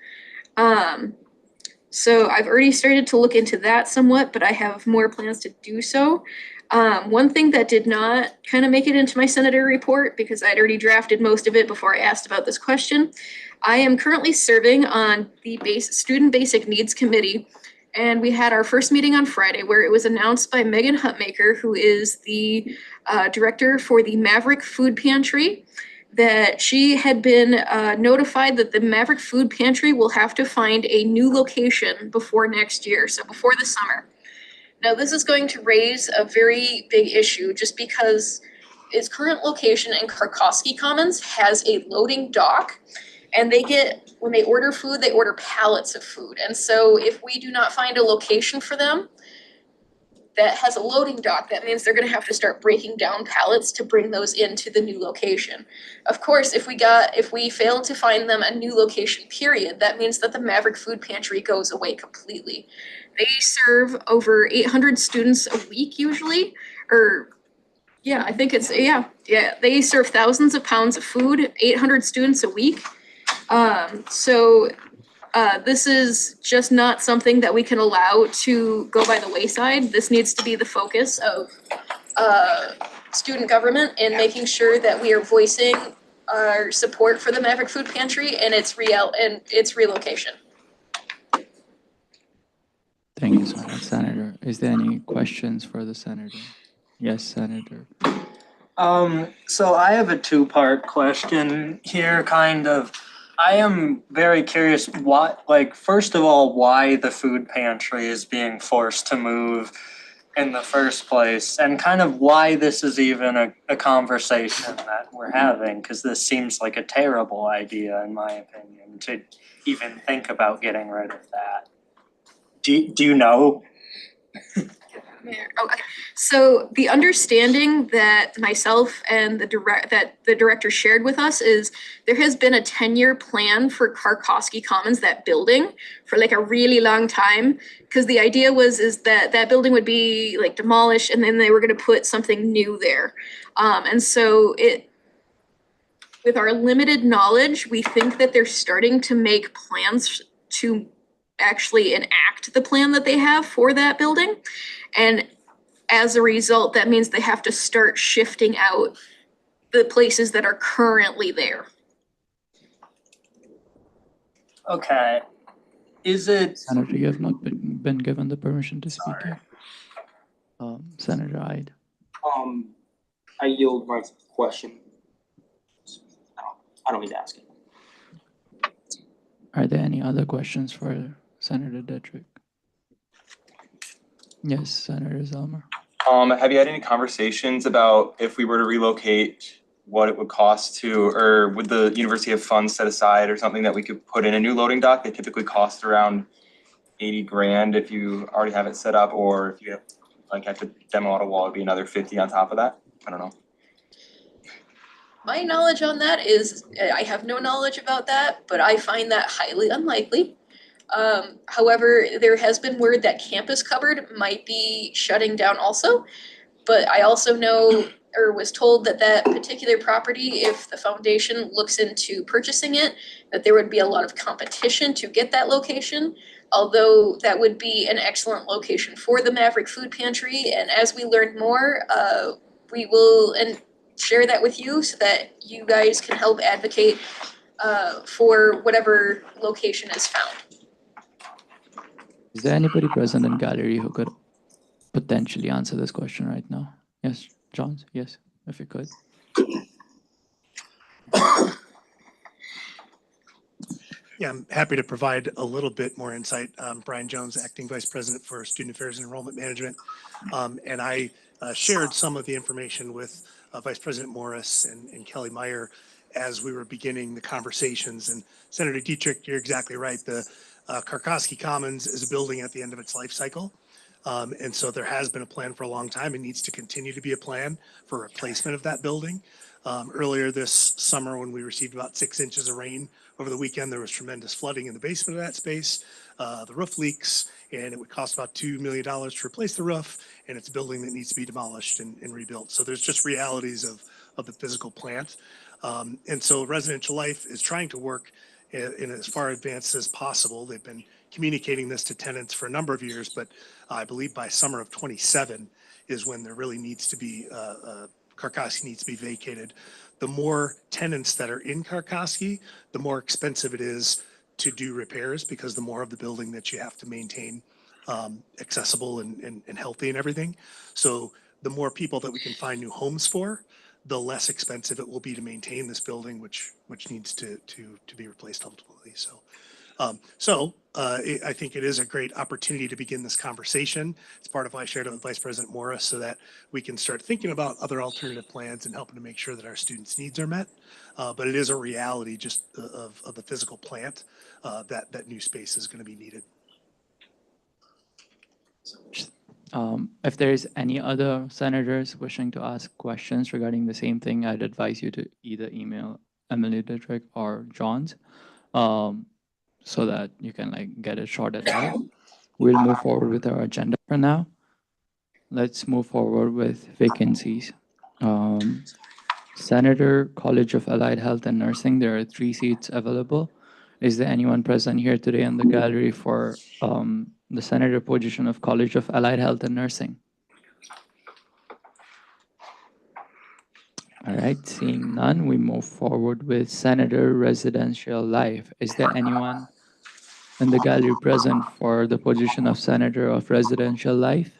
So I've already started to look into that somewhat, but I have more plans to do so. One thing that did not kind of make it into my senator report, because I'd already drafted most of it before I asked about this question, I am currently serving on the Student Basic Needs Committee, and we had our first meeting on Friday where it was announced by Megan Huttmaker, who is the director for the Maverick Food Pantry, that she had been notified that the Maverick Food Pantry will have to find a new location before next year, so before the summer. Now, this is going to raise a very big issue just because its current location in Karkowski Commons has a loading dock, and when they order food, they order pallets of food. And so if we do not find a location for them, that has a loading dock, that means they're gonna have to start breaking down pallets to bring those into the new location. Of course, if we fail to find them a new location, period, that means that the Maverick Food Pantry goes away completely. They serve over 800 students a week usually, or yeah, I think it's, yeah, they serve thousands of pounds of food, 800 students a week. This is just not something that we can allow to go by the wayside. This needs to be the focus of student government and making sure that we are voicing our support for the Maverick Food Pantry and its relocation. Thank you so much, Senator. Is there any questions for the senator? Yes, Senator. So I have a two-part question here, kind of. I am very curious first of all, why the food pantry is being forced to move in the first place, and kind of why this is even a conversation that we're having, because this seems like a terrible idea, in my opinion, to even think about getting rid of that. Do you know? Okay. So the understanding that myself and the director shared with us is there has been a 10-year plan for Karkoski Commons, that building, for like a really long time. Because the idea is that building would be like demolished and then they were going to put something new there. And so with our limited knowledge, we think that they're starting to make plans to actually enact the plan that they have for that building. And as a result, that means they have to start shifting out the places that are currently there. Okay. Is it? Senator, you have not been given the permission to speak yet. Senator Hyde. I yield my question. I don't need to ask it. Are there any other questions for Senator Detrick? Yes, Senator Zelmer. Have you had any conversations about if we were to relocate, what it would cost to, or would the university have funds set aside or something that we could put in a new loading dock? They typically cost around 80 grand if you already have it set up, or if you have to demo out a wall, it'd be another 50 on top of that. I don't know. My knowledge on that is, I have no knowledge about that, but I find that highly unlikely. However, there has been word that Campus Cupboard might be shutting down also, but I also know or was told that particular property, if the foundation looks into purchasing it, that there would be a lot of competition to get that location, although that would be an excellent location for the Maverick Food Pantry. And as we learn more, we will share that with you so that you guys can help advocate for whatever location is found. Is there anybody present in gallery who could potentially answer this question right now? Yes, John, yes, if you could. Yeah, I'm happy to provide a little bit more insight. Brian Jones, Acting Vice President for Student Affairs and Enrollment Management. And I shared some of the information with Vice President Morris and Kelly Meyer as we were beginning the conversations. And Senator Dietrich, you're exactly right. The Karkoski Commons is a building at the end of its life cycle. And so there has been a plan for a long time. It needs to continue to be a plan for replacement of that building. Earlier this summer, when we received about 6 inches of rain over the weekend, there was tremendous flooding in the basement of that space. The roof leaks, and it would cost about $2 million to replace the roof, and it's a building that needs to be demolished and rebuilt. So there's just realities of the physical plant. And so Residential Life is trying to work in as far advanced as possible. They've been communicating this to tenants for a number of years, but I believe by summer of 27 is when there really needs to be, Karkoski needs to be vacated. The more tenants that are in Karkoski, the more expensive it is to do repairs, because the more of the building that you have to maintain accessible and healthy and everything. So the more people that we can find new homes for, the less expensive it will be to maintain this building, which needs to be replaced ultimately. So I think it is a great opportunity to begin this conversation. It's part of why I shared it with Vice President Morris, so that we can start thinking about other alternative plans and helping to make sure that our students' needs are met. But it is a reality just of the physical plant that new space is going to be needed. If there is any other senators wishing to ask questions regarding the same thing, I'd advise you to either email Emily Dietrich or Johns, so that you can like get it sorted out. We'll move forward with our agenda for now. Let's move forward with vacancies. Senator, College of Allied Health and Nursing, there are 3 seats available. Is there anyone present here today in the gallery for the senator position of College of Allied Health and Nursing? All right, seeing none, we move forward with Senator Residential Life. Is there anyone in the gallery present for the position of Senator of Residential Life?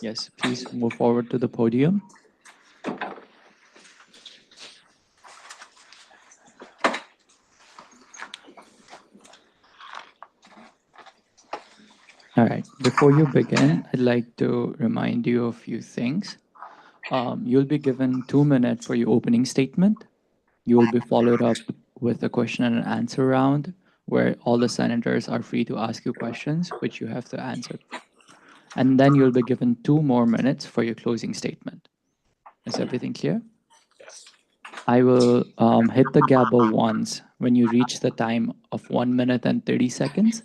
Yes, please move forward to the podium. All right, before you begin, I'd like to remind you of a few things. You'll be given 2 minutes for your opening statement. You will be followed up with a question and answer round where all the senators are free to ask you questions, which you have to answer. And then you'll be given 2 more minutes for your closing statement. Is everything clear? Yes. I will hit the gavel once when you reach the time of 1 minute and 30 seconds.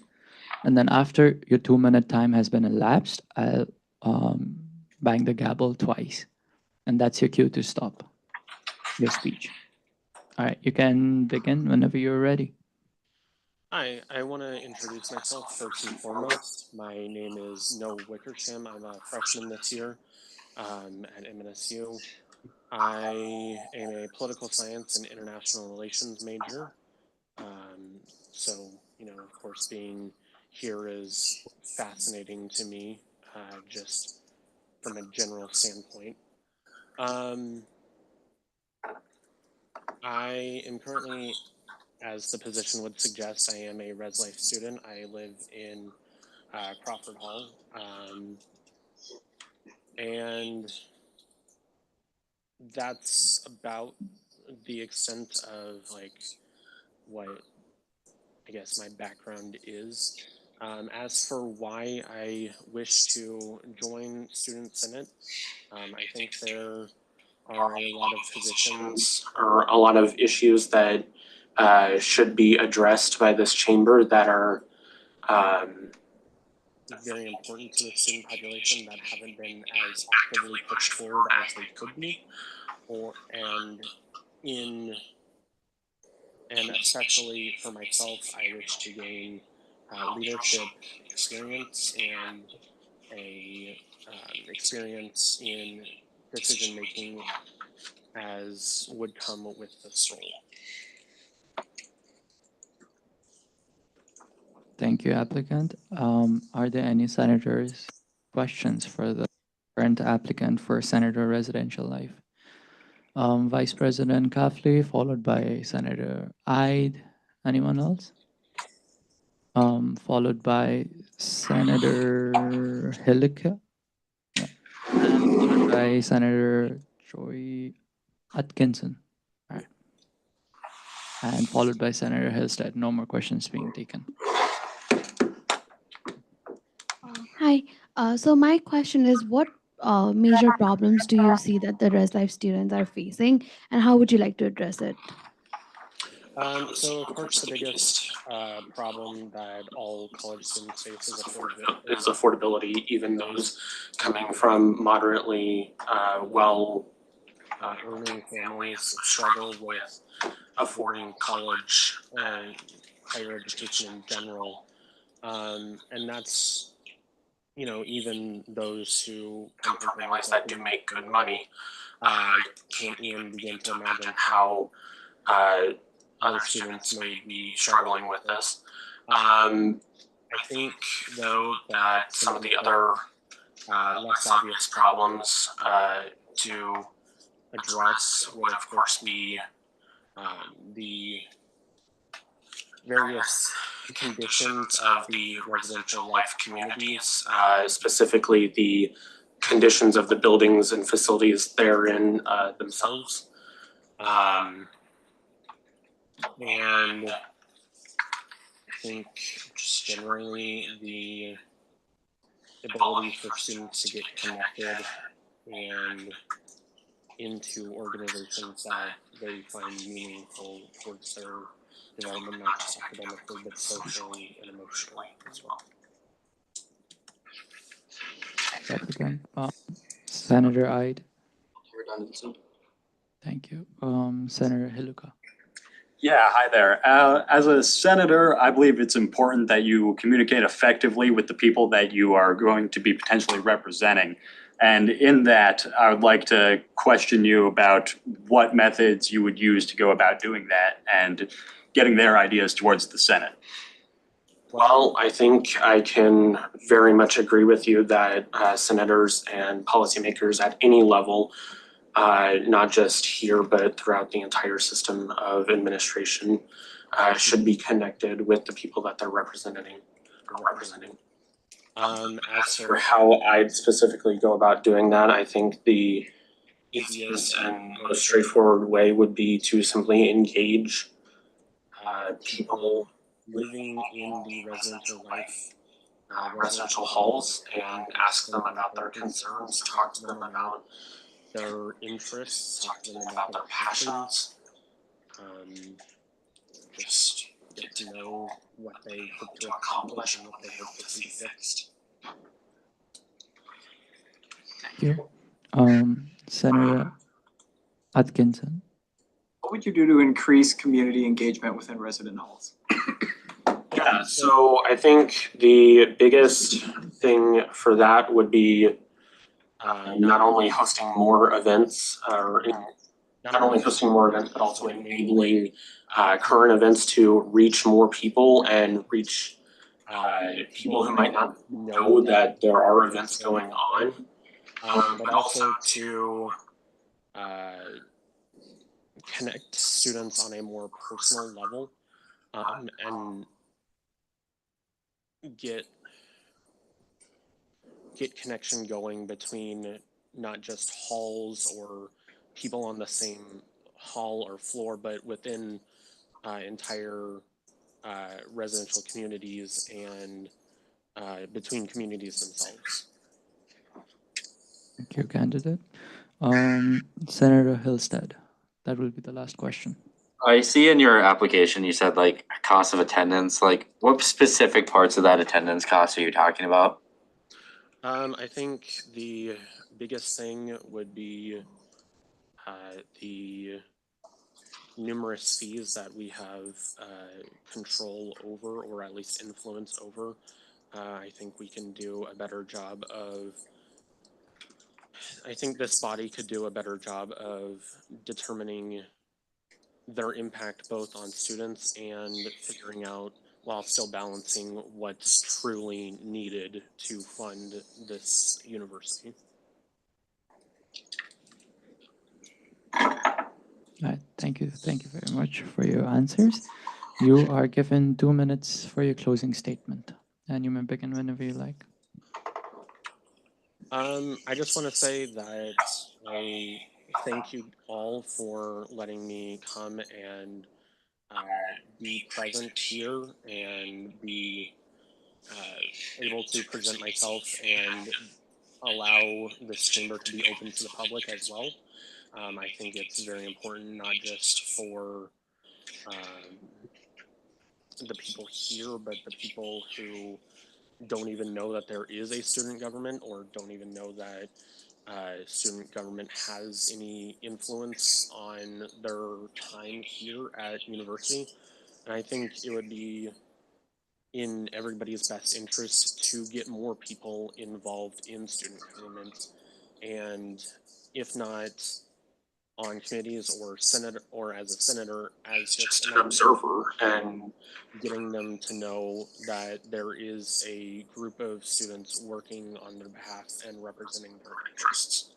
And then after your 2-minute time has been elapsed, I'll bang the gavel twice. And that's your cue to stop your speech. All right, you can begin whenever you're ready. Hi, I want to introduce myself first and foremost. My name is Noah Wickersham. I'm a freshman this year at MNSU. I am a political science and international relations major. So, of course, being here is fascinating to me, just from a general standpoint. I am currently, as the position would suggest, I am a Res Life student. I live in Crawford Hall. And that's about the extent of what I guess my background is. As for why I wish to join Student Senate, I think there are a lot of positions or a lot of issues that should be addressed by this chamber that are very important to the student population that haven't been as actively pushed forward as they could be, and especially for myself, I wish to gain leadership experience and a experience in decision making as would come with this role. Thank you, applicant. Are there any senators' questions for the current applicant for Senator Residential Life? Vice President Kafli, followed by Senator Ide. Anyone else? Followed by Senator Hilliker. Yeah. And followed by Senator Joy Atkinson. All right. And followed by Senator Hillstead. No more questions being taken. Hi. So my question is, what major problems do you see that the Res Life students are facing, and how would you like to address it? So of course the biggest problem that all college students face is affordability, even those coming from moderately earning families struggle with affording college and higher education in general. And that's, even those who come from families that do make good money can't even begin to imagine how other students may be struggling with this. I think, though, that some of the other less obvious problems to address would, of course, be the various conditions of the residential life communities, specifically the conditions of the buildings and facilities therein themselves. And I think just generally the ability for students to get connected and into organizations that they find meaningful towards their development, not just academically, but socially and emotionally as well. Applicant, Senator Ide. Redundancy. Thank you. Senator Hiluka. Yeah, hi there. As a senator, I believe it's important that you communicate effectively with the people that you are going to be potentially representing. And in that, I would like to question you about what methods you would use to go about doing that and getting their ideas towards the Senate. Well, I think I can very much agree with you that senators and policymakers at any level, not just here, but throughout the entire system of administration, should be connected with the people that they're representing. As for how I'd specifically go about doing that, I think the easiest and most straightforward way would be to simply engage people living in the residential life, residential halls, and ask them about their concerns, talk to them about their interests, talk to them about their passions, just get to know what they hope to accomplish and what they hope to see fixed. Thank you. Senator Atkinson. What would you do to increase community engagement within resident halls? Yeah, so I think the biggest thing for that would be not only hosting more events, but also enabling current events to reach more people and reach people who might not know that there are events going on, but also to connect students on a more personal level and get connection going between not just halls or people on the same hall or floor, but within entire residential communities and between communities themselves. Thank you, candidate. Senator Hillstead. That will be the last question. I see in your application, you said like cost of attendance, like what specific parts of that attendance cost are you talking about? I think the biggest thing would be the numerous fees that we have control over, or at least influence over. I think we can do a better job of, I think this body could do a better job of determining their impact both on students and figuring out, while still balancing what's truly needed to fund this university. All right, thank you. Thank you very much for your answers. You are given 2 minutes for your closing statement, and you may begin whenever you like. I just want to say that I thank you all for letting me come and be present here and be able to present myself and allow this chamber to be open to the public as well. I think it's very important, not just for the people here, but the people who don't even know that there is a student government, or don't even know that student government has any influence on their time here at university. And I think it would be in everybody's best interest to get more people involved in student government, and if not on committees or senate, or as a senator, as just an observer, and getting them to know that there is a group of students working on their behalf and representing their interests.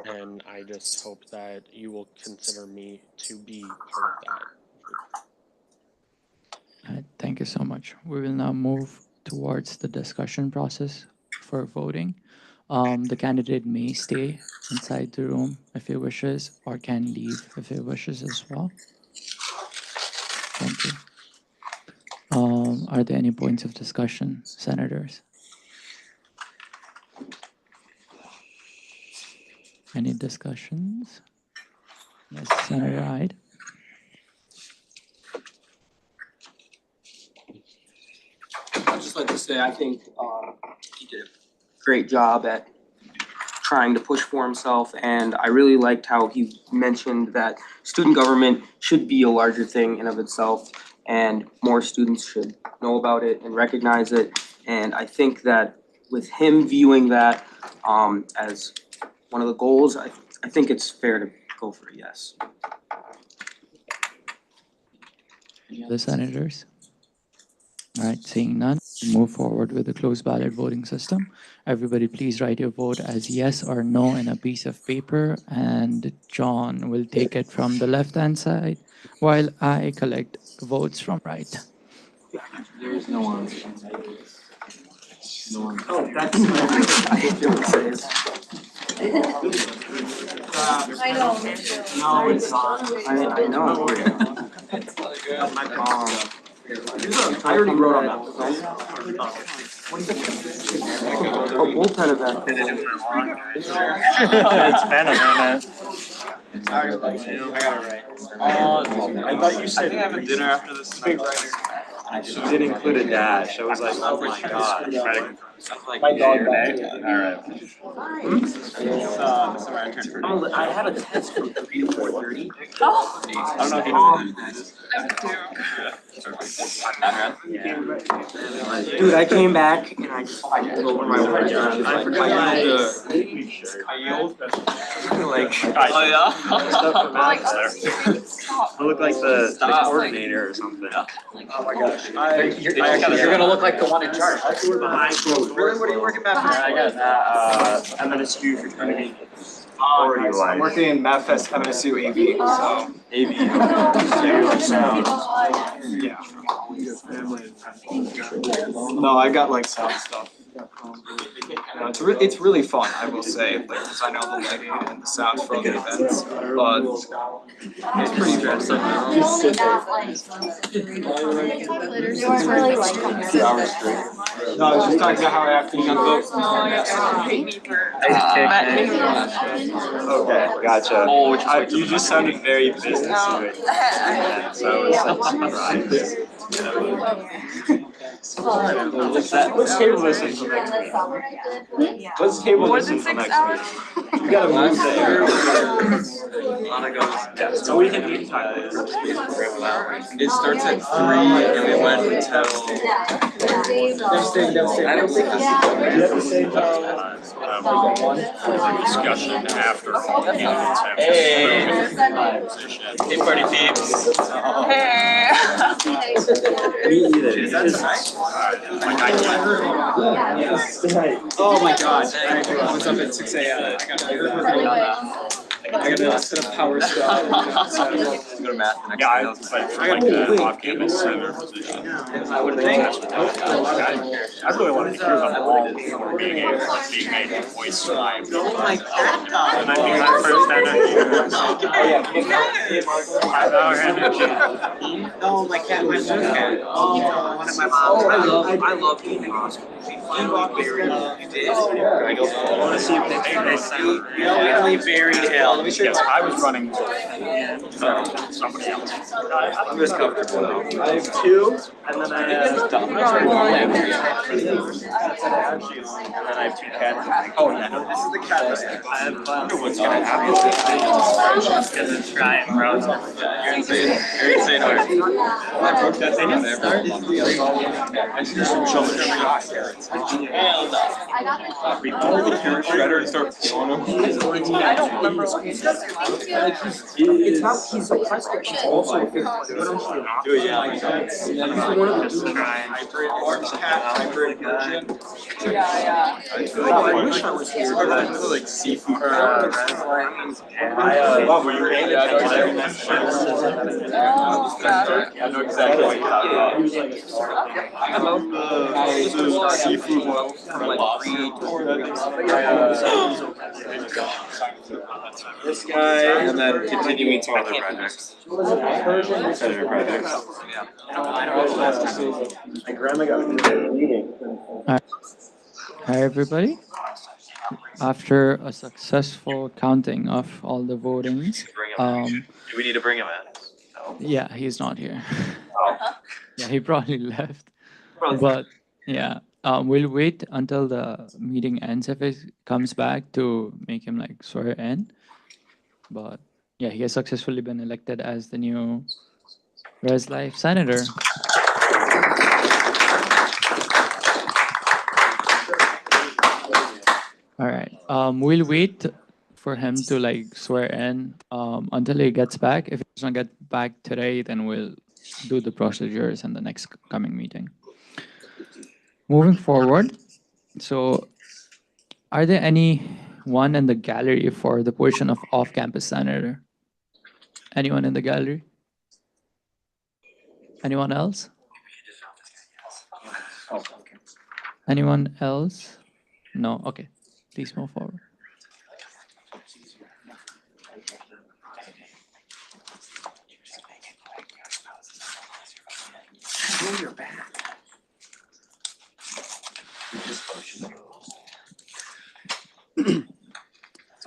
And I just hope that you will consider me to be part of that group. All right, thank you so much. We will now move towards the discussion process for voting. The candidate may stay inside the room if he wishes, or can leave if he wishes as well. Thank you. Are there any points of discussion, senators? Any discussions? Yes, Senator Hyde. I'd just like to say, I think he did a great job at trying to push for himself, and I really liked how he mentioned that student government should be a larger thing in of itself, and more students should know about it and recognize it. And I think that with him viewing that as one of the goals, I think it's fair to go for a yes. Any other senators? All right, seeing none, move forward with the closed ballot voting system. Everybody please write your vote as yes or no in a piece of paper, and John will take it from the left-hand side while I collect votes from right. There is no one. No one. Oh, that's. I know. No, it's not. I know. I already wrote on that. Oh, both had of that. It's been a minute. I got it right. I thought you said having dinner after this. She did include a dash. I was like, oh my god. My dog died. Alright. I had a test from 3 to 4:30. I don't know if you know what Dude, I came back and I just over my words. I forgot like, oh yeah? I look like the coordinator or something. Oh my gosh. You're gonna look like the one in charge. Really, what are you working at? I got MNSU fraternity. I'm working in MathFest MNSU AV, so. AV. Yeah. No, I got like sound stuff. No, it's really fun, I will say, like, because I know the lighting and the sounds for other events, but it's pretty impressive. No, I was just talking about how I have to use Okay, gotcha. You just sounded very businessy, so I was like surprised. Let's table this until next week. Let's table this until next week. We gotta move there. Yeah, so we can meet time. It starts at 3 and we went until. I don't think discussion after all candidates have position. Hey, party peeps. Me either. Is that tonight? Oh my god. I was up at 6 a.m. I gotta set up power stuff. Go to math next Yeah, I applied for like the off-campus center position. I would think. I really wanted to hear about the role before being able to make a voice live. And I think my first No, my cat, my cat. Oh, one of my moms. I love eating hospital. We finally buried him. You did? I want to see if they finally buried him. Yes, I was running somebody else. I'm just comfortable now. I have 2, and then I have And then I have 2 cats. Oh, yeah, no, this is the cat. I wonder what's gonna happen. She's gonna try and browse. You're insane. You're insane. I broke that thing on everyone. we pull the carrot shredder and start peeling them. I don't remember what he said. It's not, he's a president, he's also a fifth. Do it, yeah. He's one of the two. Hybrid, orange cat, hybrid version. Yeah. I wish I was here for that. Like seafood. Were you paying attention? I know exactly what you're talking about. The seafood one from like this guy, and then continuing to other projects. Other projects. My grandma got me a meeting. Hi, everybody. After a successful counting of all the votings, Do we need to bring him in? No. yeah, he's not here. Oh. Yeah, he probably left. But yeah, we'll wait until the meeting ends if he comes back to make him like swear in. But yeah, he has successfully been elected as the new Res Life Senator. All right. We'll wait for him to like swear in until he gets back. If he doesn't get back today, then we'll do the procedures in the next coming meeting. Moving forward, so are there anyone in the gallery for the position of off-campus senator? Anyone in the gallery? Anyone else? Anyone else? No. Okay. Please move forward.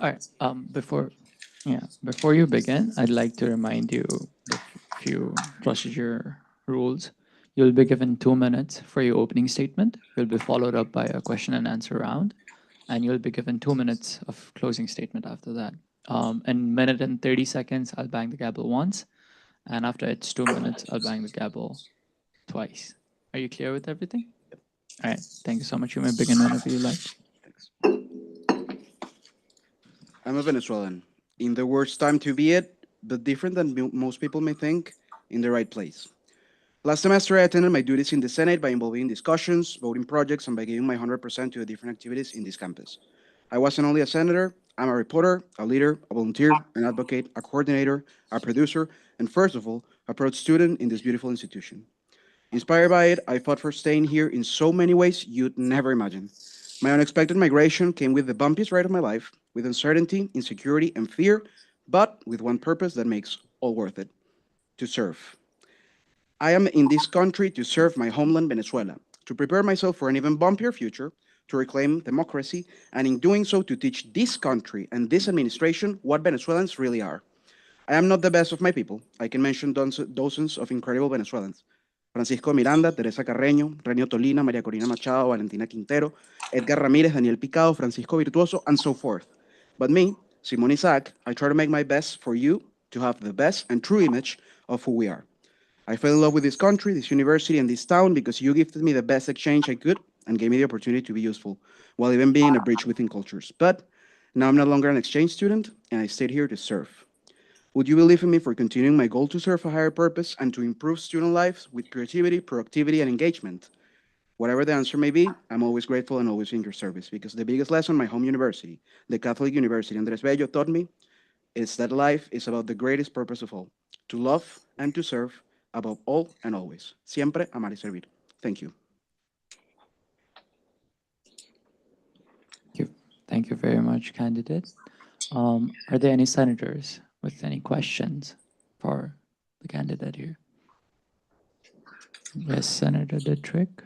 All right. Before you begin, I'd like to remind you the few procedure rules. You'll be given 2 minutes for your opening statement. You'll be followed up by a question and answer round, and you'll be given 2 minutes of closing statement after that. In minute and 30 seconds, I'll bang the gavel once, and after it's 2 minutes, I'll bang the gavel twice. Are you clear with everything? All right. Thank you so much. You may begin whenever you like. I'm a Venezuelan. In the worst time to be it, but different than most people may think, in the right place. Last semester, I attended my duties in the Senate by involving discussions, voting projects, and by giving my 100% to the different activities in this campus. I wasn't only a senator, I'm a reporter, a leader, a volunteer, an advocate, a coordinator, a producer, and first of all, a proud student in this beautiful institution. Inspired by it, I fought for staying here in so many ways you'd never imagine. My unexpected migration came with the bumpiest ride of my life, with uncertainty, insecurity, and fear, but with one purpose that makes all worth it: to serve. I am in this country to serve my homeland, Venezuela, to prepare myself for an even bumpier future, to reclaim democracy, and in doing so, to teach this country and this administration what Venezuelans really are. I am not the best of my people. I can mention dozens of incredible Venezuelans: Francisco Miranda, Teresa Carreño, Renio Tolina, María Corina Machado, Valentina Quintero, Edgar Ramírez, Daniel Picado, Francisco Virtuoso, and so forth. But me, Simón Isaac, I try to make my best for you to have the best and true image of who we are. I fell in love with this country, this university, and this town because you gifted me the best exchange I could and gave me the opportunity to be useful, while even being a bridge within cultures. But now I'm no longer an exchange student, and I stayed here to serve. Would you believe in me for continuing my goal to serve a higher purpose and to improve student lives with creativity, productivity, and engagement? Whatever the answer may be, I'm always grateful and always in your service, because the biggest lesson my home university, the Catholic University Andrés Bello, taught me is that life is about the greatest purpose of all: to love and to serve above all and always. Siempre amar y servir. Thank you. Thank you very much, candidate. Are there any senators with any questions for the candidate here? Yes, Senator Dittrich,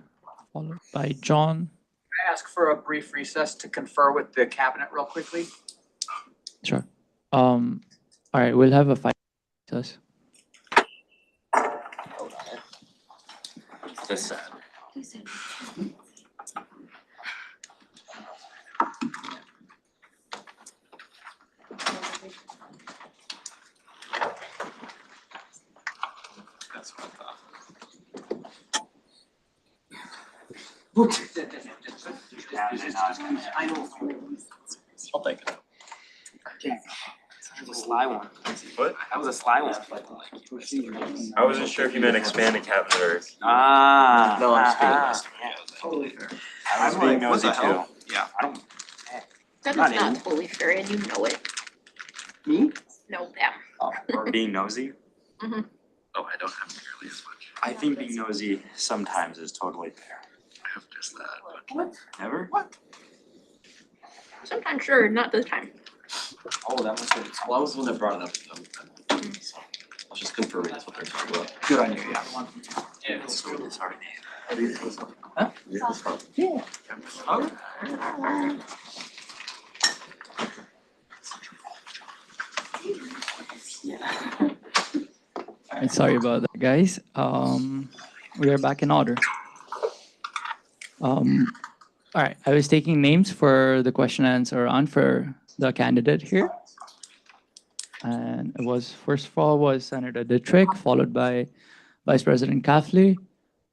followed by John. Can I ask for a brief recess to confer with the cabinet real quickly? Sure. All right, we'll have a 5 minutes. That's sad. That's what I thought. I know. I'll take it. That was a sly one. What? That was a sly one. I wasn't sure if you meant expanded cabinet or. Ah. No, I'm just kidding. Yeah, totally fair. I was being nosy too. Yeah, I don't. That is Not not in. totally fair, and you know it. Me? No, them. Or being nosy? Mhm. Oh, I don't have nearly as much. I think being nosy sometimes is totally fair. I have just that, but. What? Never? What? Sometimes, sure, not this time. Oh, that must have, well, I was the one that brought it up to them. So I was just confirming that's what they're talking about. Good on you, yeah. Yeah, it's so it's hard. Huh? Yeah, it's hard. Yeah. Alright, sorry about that, guys. We are back in order. All right, I was taking names for the question and answer round for the candidate here. And it was, first of all, was Senator Dittrich, followed by Vice President Kafley.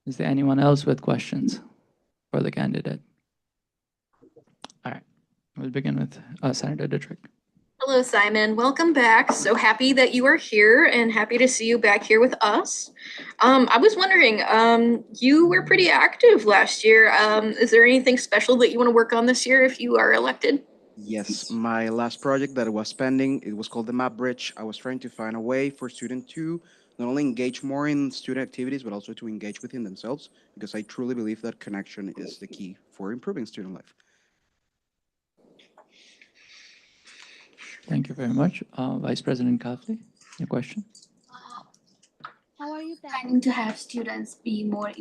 Is there anyone else with questions for the candidate? All right, we'll begin with Senator Dittrich. Hello, Simon. Welcome back. So happy that you are here and happy to see you back here with us. I was wondering, you were pretty active last year. Is there anything special that you want to work on this year if you are elected? Yes, my last project that was pending, it was called the Map Bridge. I was trying to find a way for students to not only engage more in student activities, but also to engage within themselves, because I truly believe that connection is the key for improving student life. Thank you very much. Vice President Kafley, your question? How are you planning to have students be more,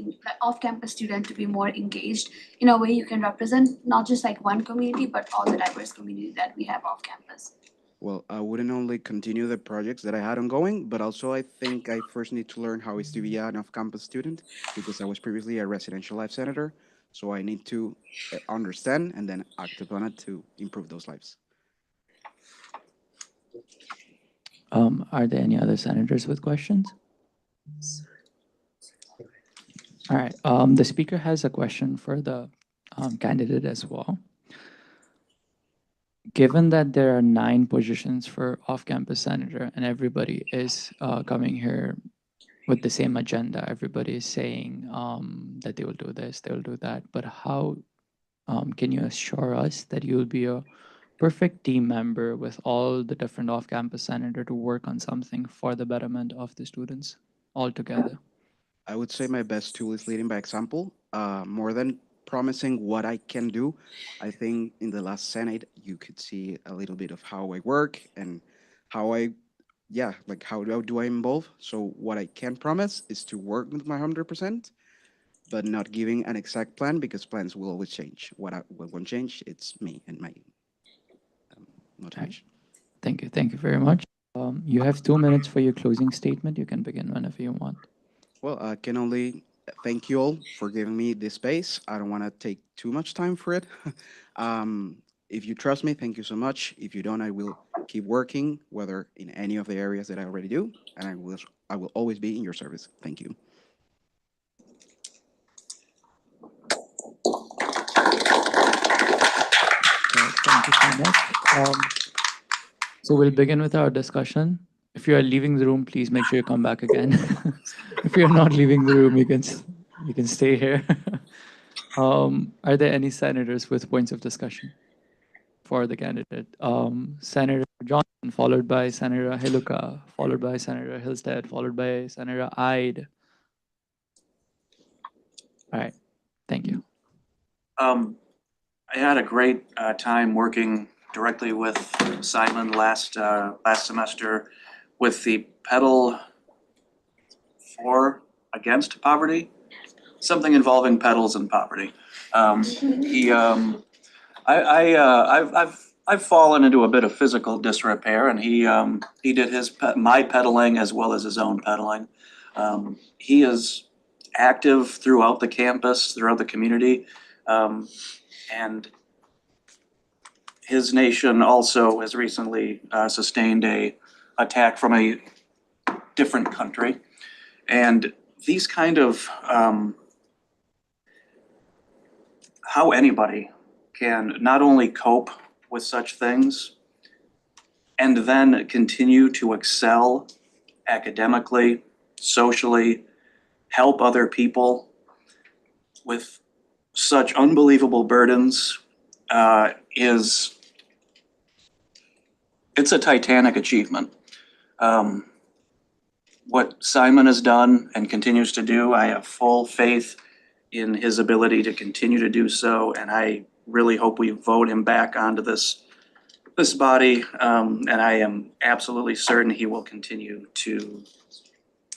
off-campus students to be more engaged in a way you can represent not just like one community, but all the diverse community that we have off-campus? Well, I wouldn't only continue the projects that I had ongoing, but also I think I first need to learn how it's to be an off-campus student, because I was previously a residential life senator. So I need to understand and then act upon it to improve those lives. Are there any other senators with questions? All right, the speaker has a question for the candidate as well. Given that there are 9 positions for off-campus senator and everybody is coming here with the same agenda, everybody is saying that they will do this, they will do that, but how can you assure us that you will be a perfect team member with all the different off-campus senator to work on something for the betterment of the students all together? I would say my best tool is leading by example. More than promising what I can do, I think in the last Senate, you could see a little bit of how I work and how how do I involve. So what I can promise is to work with my 100%, but not giving an exact plan, because plans will always change. What won't change, it's me and my motivation. Thank you. Thank you very much. You have 2 minutes for your closing statement. You can begin whenever you want. Well, I can only thank you all for giving me this space. I don't want to take too much time for it. If you trust me, thank you so much. If you don't, I will keep working, whether in any of the areas that I already do, and I will always be in your service. Thank you. Thank you so much. So we'll begin with our discussion. If you are leaving the room, please make sure you come back again. If you're not leaving the room, you can stay here. Are there any senators with points of discussion for the candidate? Senator Johnson, followed by Senator Heluka, followed by Senator Hillstead, followed by Senator Ide. All right, thank you. I had a great time working directly with Simon last semester with the pedal for against poverty, something involving pedals and poverty. I've fallen into a bit of physical disrepair, and he did my pedaling as well as his own pedaling. He is active throughout the campus, throughout the community, and his nation also has recently sustained a attack from a different country. And these kind of, how anybody can not only cope with such things and then continue to excel academically, socially, help other people with such unbelievable burdens it's a titanic achievement. What Simon has done and continues to do, I have full faith in his ability to continue to do so, and I really hope we vote him back onto this body, and I am absolutely certain he will continue to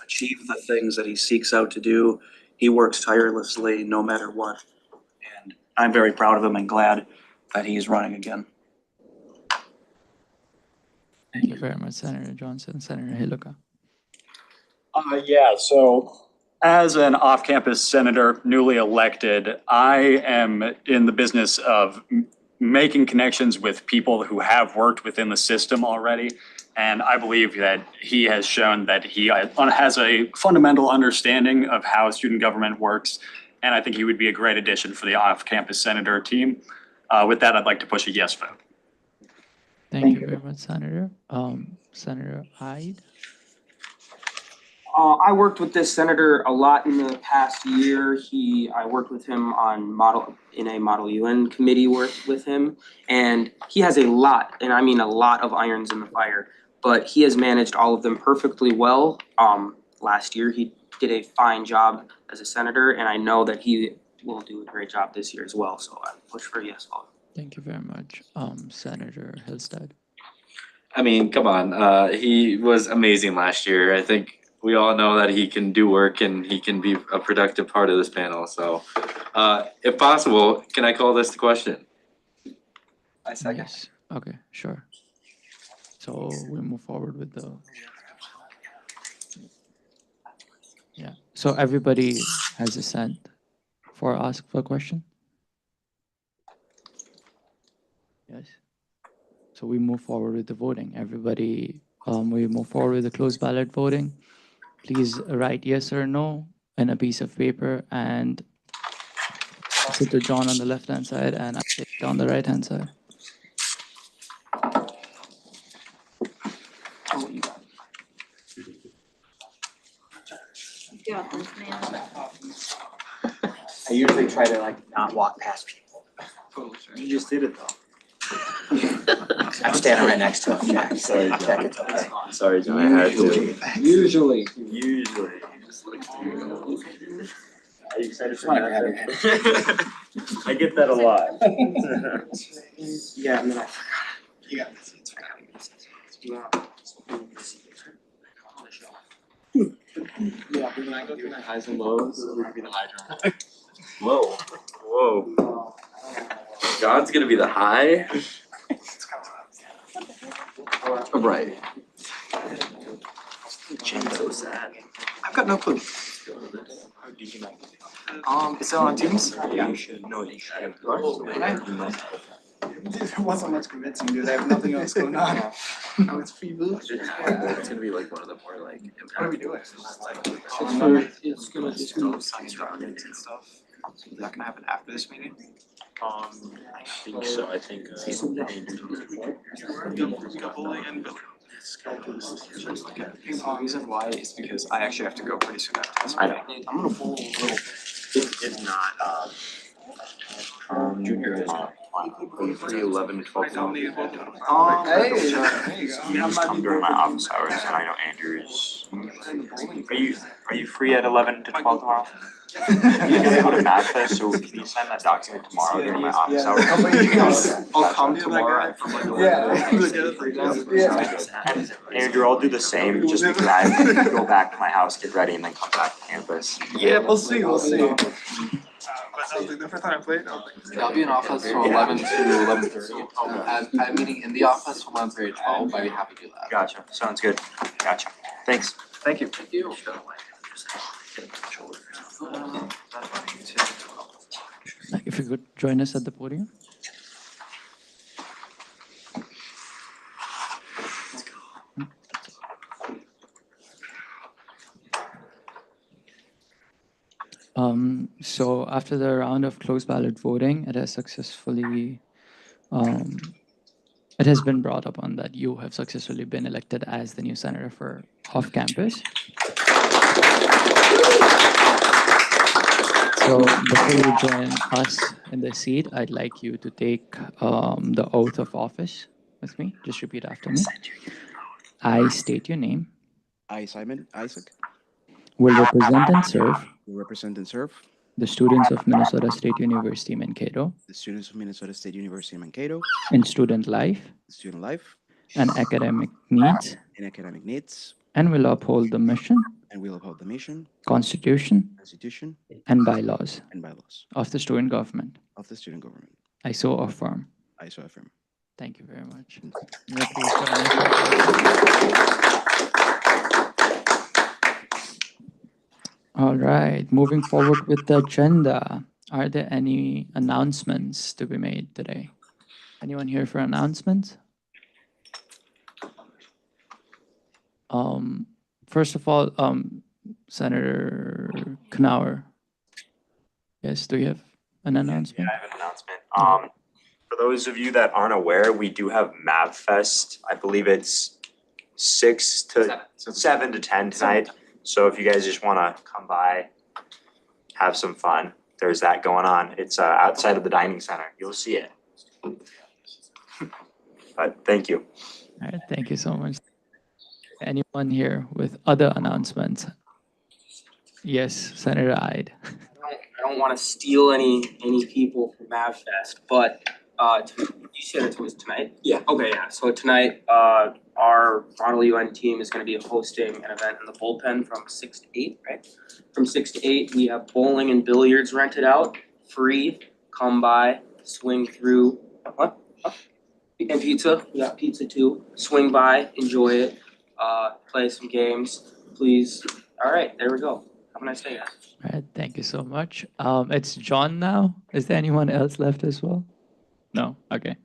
achieve the things that he seeks out to do. He works tirelessly no matter what, and I'm very proud of him and glad that he's running again. Thank you very much, Senator Johnson. Senator Hiluka. Yeah, so as an off-campus senator, newly elected, I am in the business of making connections with people who have worked within the system already. And I believe that he has shown that he has a fundamental understanding of how student government works. And I think he would be a great addition for the off-campus senator team. With that, I'd like to push a yes vote. Thank you very much, Senator. Senator Hyde. I worked with this senator a lot in the past year. I worked with him on in a Model UN committee work with him. And he has a lot, and I mean a lot of irons in the fire, but he has managed all of them perfectly well. Last year, he did a fine job as a senator, and I know that he will do a great job this year as well. So I push for a yes vote. Thank you very much. Senator Hillstead. I mean, come on, he was amazing last year. I think we all know that he can do work and he can be a productive part of this panel. So, if possible, can I call this the question? I second. Yes. Okay, sure. So we move forward with the. Yeah. So everybody has assent for ask for a question. Yes. So we move forward with the voting. Everybody, we move forward with the closed ballot voting. Please write yes or no in a piece of paper and sit to John on the left-hand side and on the right-hand side. I usually try to not walk past people. You just did it though. I'm standing right next to him, Jack. Sorry, John. Jack, it's okay. Sorry, John, I had to. Usually. Usually. Are you excited for that? I get that a lot. Yeah, and then I forgot. You got this. It's Yeah, when I go through my highs and lows, it would be the high drum. Whoa, whoa. God's gonna be the high? Right. So sad. I've got no clue. Is that on Teams? Yeah, you should. No, you should. There wasn't much convincing, dude. I have nothing else going on. Oh, it's free booth. It's gonna be like one of the more like. What are we doing? It's gonna do science rockets and stuff. Is that gonna happen after this meeting? I think so. I think. The reason why is because I actually have to go pretty soon after this. I know. I'm gonna pull a little. It's not, junior is free 11, 12 tomorrow. Hey, there you go. You just come during my office hours and I know Andrew is. Are you free at 11 to 12 tomorrow? You can go to Math Fest, so can you send that document tomorrow during my office hours? I'll come tomorrow from like 11 And Andrew, I'll do the same, just because I have to go back to my house, get ready, and then come back to campus. Yeah, we'll see. The first time I played, I'll be in office from 11 to 11:30. I have a meeting in the office from 11:30 to 12. I'd be happy to do that. Gotcha, sounds good. Gotcha. Thanks. Thank you. Thank you. If you could join us at the podium. So after the round of closed ballot voting, it has successfully, it has been brought upon that you have successfully been elected as the new senator for off campus. So before you join us in the seat, I'd like you to take the oath of office with me. Just repeat after me. I state your name. I, Simon Isaac, Will represent and serve will represent and serve the students of Minnesota State University, Mankato, the students of Minnesota State University, Mankato, in student life student life and academic needs, and academic needs, and will uphold the mission, and will uphold the mission, Constitution, Constitution, and bylaws and bylaws of the student government. of the student government. I so affirm. I so affirm. Thank you very much. May I please have a motion? All right, moving forward with the agenda. Are there any announcements to be made today? Anyone here for announcements? First of all, Senator Knauer. Yes, do you have an announcement? Yeah, I have an announcement. For those of you that aren't aware, we do have MavFest. I believe it's 7 to 10 tonight. So if you guys just wanna come by, have some fun, there's that going on. It's outside of the dining center. You'll see it. But thank you. All right, thank you so much. Anyone here with other announcements? Yes, Senator Ide. I don't wanna steal any people from MavFest, but you said it was tonight? Yeah. Okay, yeah, so tonight, our Model UN team is gonna be hosting an event in the bullpen from 6 to 8, right? From 6 to 8, we have bowling and billiards rented out, free, come by, swing through, what? And pizza, we got pizza too, swing by, enjoy it, play some games, please. All right, there we go. Have a nice day, guys. All right, thank you so much. It's John now. Is there anyone else left as well? No, okay.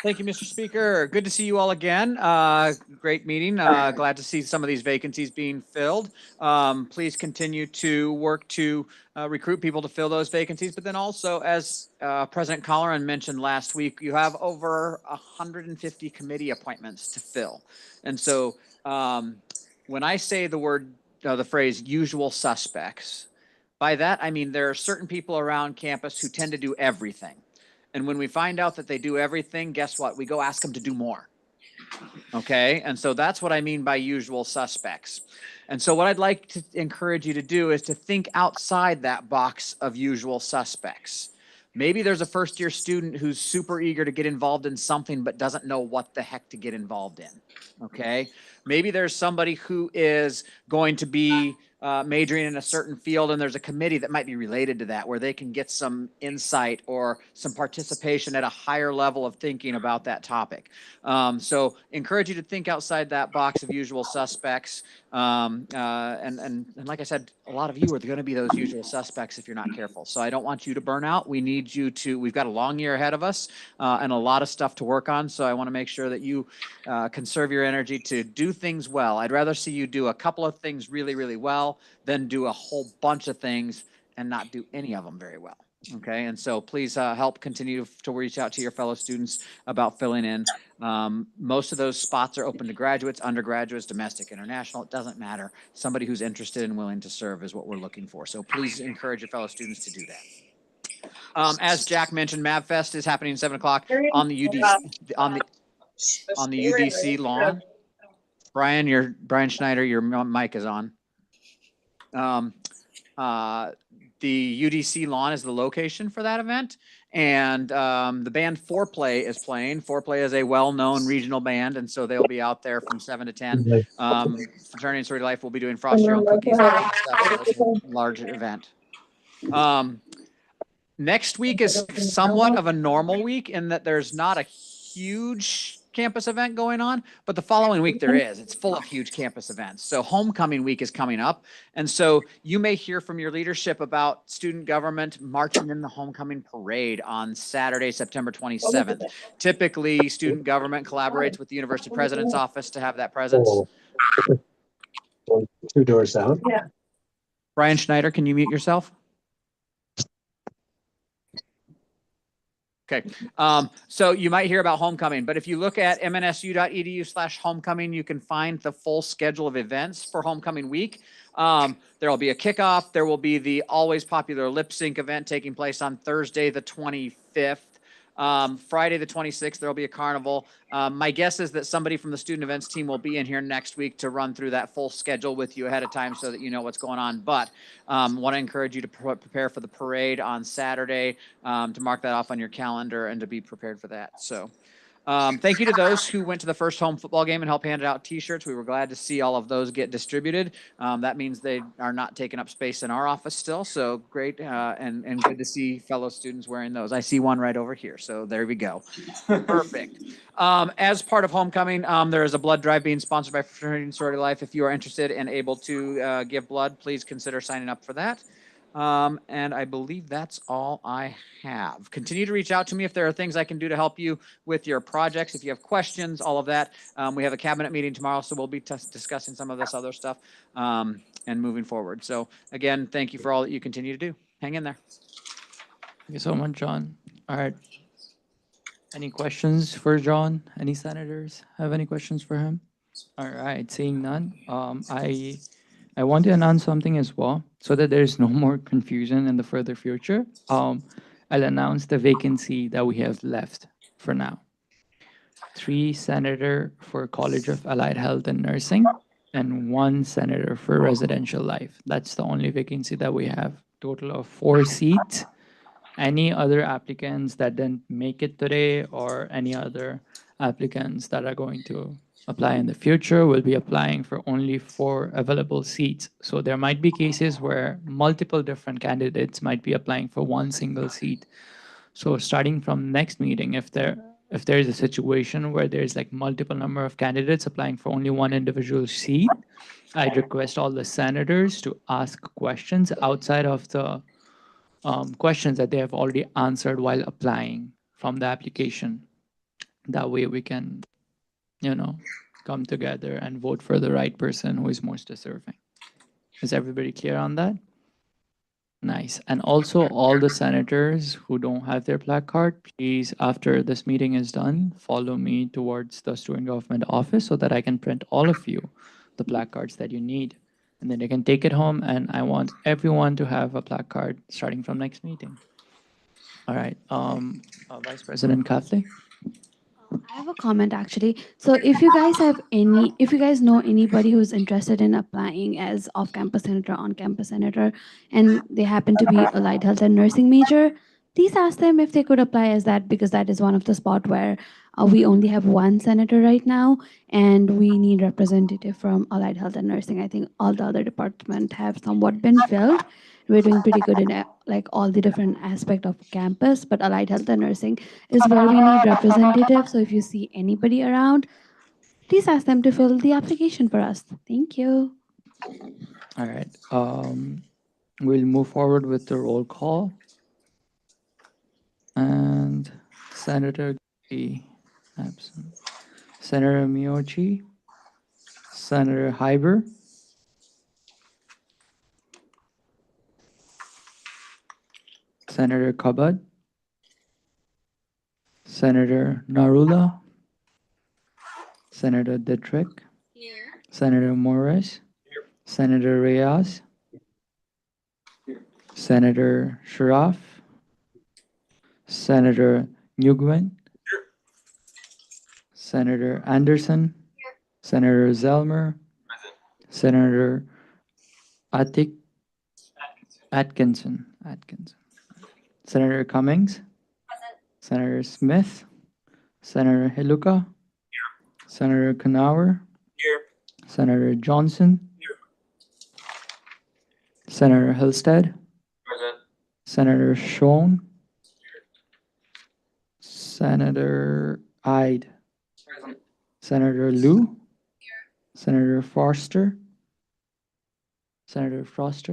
Thank you, Mr. Speaker. Good to see you all again. Great meeting. Glad to see some of these vacancies being filled. Please continue to work to recruit people to fill those vacancies. But then also, as President Colleran mentioned last week, you have over 150 committee appointments to fill. And so when I say the phrase usual suspects, by that I mean there are certain people around campus who tend to do everything. And when we find out that they do everything, guess what? We go ask them to do more. Okay, and so that's what I mean by usual suspects. And so what I'd like to encourage you to do is to think outside that box of usual suspects. Maybe there's a first-year student who's super eager to get involved in something but doesn't know what the heck to get involved in, okay? Maybe there's somebody who is going to be majoring in a certain field and there's a committee that might be related to that where they can get some insight or some participation at a higher level of thinking about that topic. So encourage you to think outside that box of usual suspects. And like I said, a lot of you are going to be those usual suspects if you're not careful. So I don't want you to burn out. We need you to, we've got a long year ahead of us and a lot of stuff to work on. So I want to make sure that you conserve your energy to do things well. I'd rather see you do a couple of things really, really well than do a whole bunch of things and not do any of them very well. Okay, and so please help continue to reach out to your fellow students about filling in. Most of those spots are open to graduates, undergraduates, domestic, international. It doesn't matter. Somebody who's interested and willing to serve is what we're looking for. So please encourage your fellow students to do that. As Jack mentioned, MavFest is happening at 7 o'clock on the UDC lawn. Brian Schneider, your mic is on. The UDC lawn is the location for that event. And the band Foreplay is playing. Foreplay is a well-known regional band, and so they'll be out there from 7 to 10. Fraternity and Sorority Life will be doing Frost Your Own Cookies and stuff. So it's a large event. Next week is somewhat of a normal week in that there's not a huge campus event going on, but the following week there is. It's full of huge campus events. So homecoming week is coming up. And so you may hear from your leadership about student government marching in the homecoming parade on Saturday, September 27th. Typically, student government collaborates with the university president's office to have that presence. 2 doors down. Yeah. Brian Schneider, can you mute yourself? Okay, so you might hear about homecoming, but if you look at mnsu.edu/homecoming, you can find the full schedule of events for homecoming week. There will be a kickoff. There will be the always popular lip sync event taking place on Thursday, the 25th. Friday, the 26th, there'll be a carnival. My guess is that somebody from the student events team will be in here next week to run through that full schedule with you ahead of time so that you know what's going on. But want to encourage you to prepare for the parade on Saturday, to mark that off on your calendar and to be prepared for that. So Thank you to those who went to the first home football game and helped hand out T-shirts. We were glad to see all of those get distributed. That means they are not taking up space in our office still. So great and good to see fellow students wearing those. I see one right over here. So there we go. Perfect. As part of homecoming, there is a blood drive being sponsored by Fraternity and Sorority Life. If you are interested and able to give blood, please consider signing up for that. And I believe that's all I have. Continue to reach out to me if there are things I can do to help you with your projects. If you have questions, all of that. We have a cabinet meeting tomorrow, so we'll be discussing some of this other stuff and moving forward. So again, thank you for all that you continue to do. Hang in there. Thank you so much, John. All right. Any questions for John? Any senators have any questions for him? All right, seeing none. I want to announce something as well so that there's no more confusion in the further future. I'll announce the vacancy that we have left for now. 3 senator for College of Allied Health and Nursing and 1 senator for Residential Life. That's the only vacancy that we have. Total of 4 seats. Any other applicants that didn't make it today or any other applicants that are going to apply in the future will be applying for only 4 available seats. So there might be cases where multiple different candidates might be applying for 1 single seat. So starting from next meeting, if there is a situation where there's like multiple number of candidates applying for only 1 individual seat, I'd request all the senators to ask questions outside of the questions that they have already answered while applying from the application. That way we can, come together and vote for the right person who is most deserving. Is everybody clear on that? Nice. And also all the senators who don't have their placard, please, after this meeting is done, follow me towards the student government office so that I can print all of you the placards that you need. And then you can take it home, and I want everyone to have a placard starting from next meeting. All right, Vice President Kafle. I have a comment actually. So if you guys know anybody who's interested in applying as off-campus senator, on-campus senator, and they happen to be allied health and nursing major, please ask them if they could apply as that, because that is one of the spot where we only have 1 senator right now, and we need representative from allied health and nursing. I think all the other departments have somewhat been filled. We're doing pretty good in like all the different aspect of campus, but allied health and nursing is where we need representatives. So if you see anybody around, please ask them to fill the application for us. Thank you. All right, we'll move forward with the roll call. And Senator Gay, absent. Senator Miyoshi, Senator Hyber, Senator Kabad, Senator Narula, Senator Dietrich, Senator Morris, Senator Reyes, Senator Sharaf, Senator Nguyen, Senator Anderson, Senator Zelmer, Senator Atkinson, Senator Cummings, Senator Smith, Senator Hiluka, Senator Knauer, Senator Johnson, Senator Hillstead, Senator Schoen, Senator Ide, Senator Liu, Senator Foster, Senator Frost,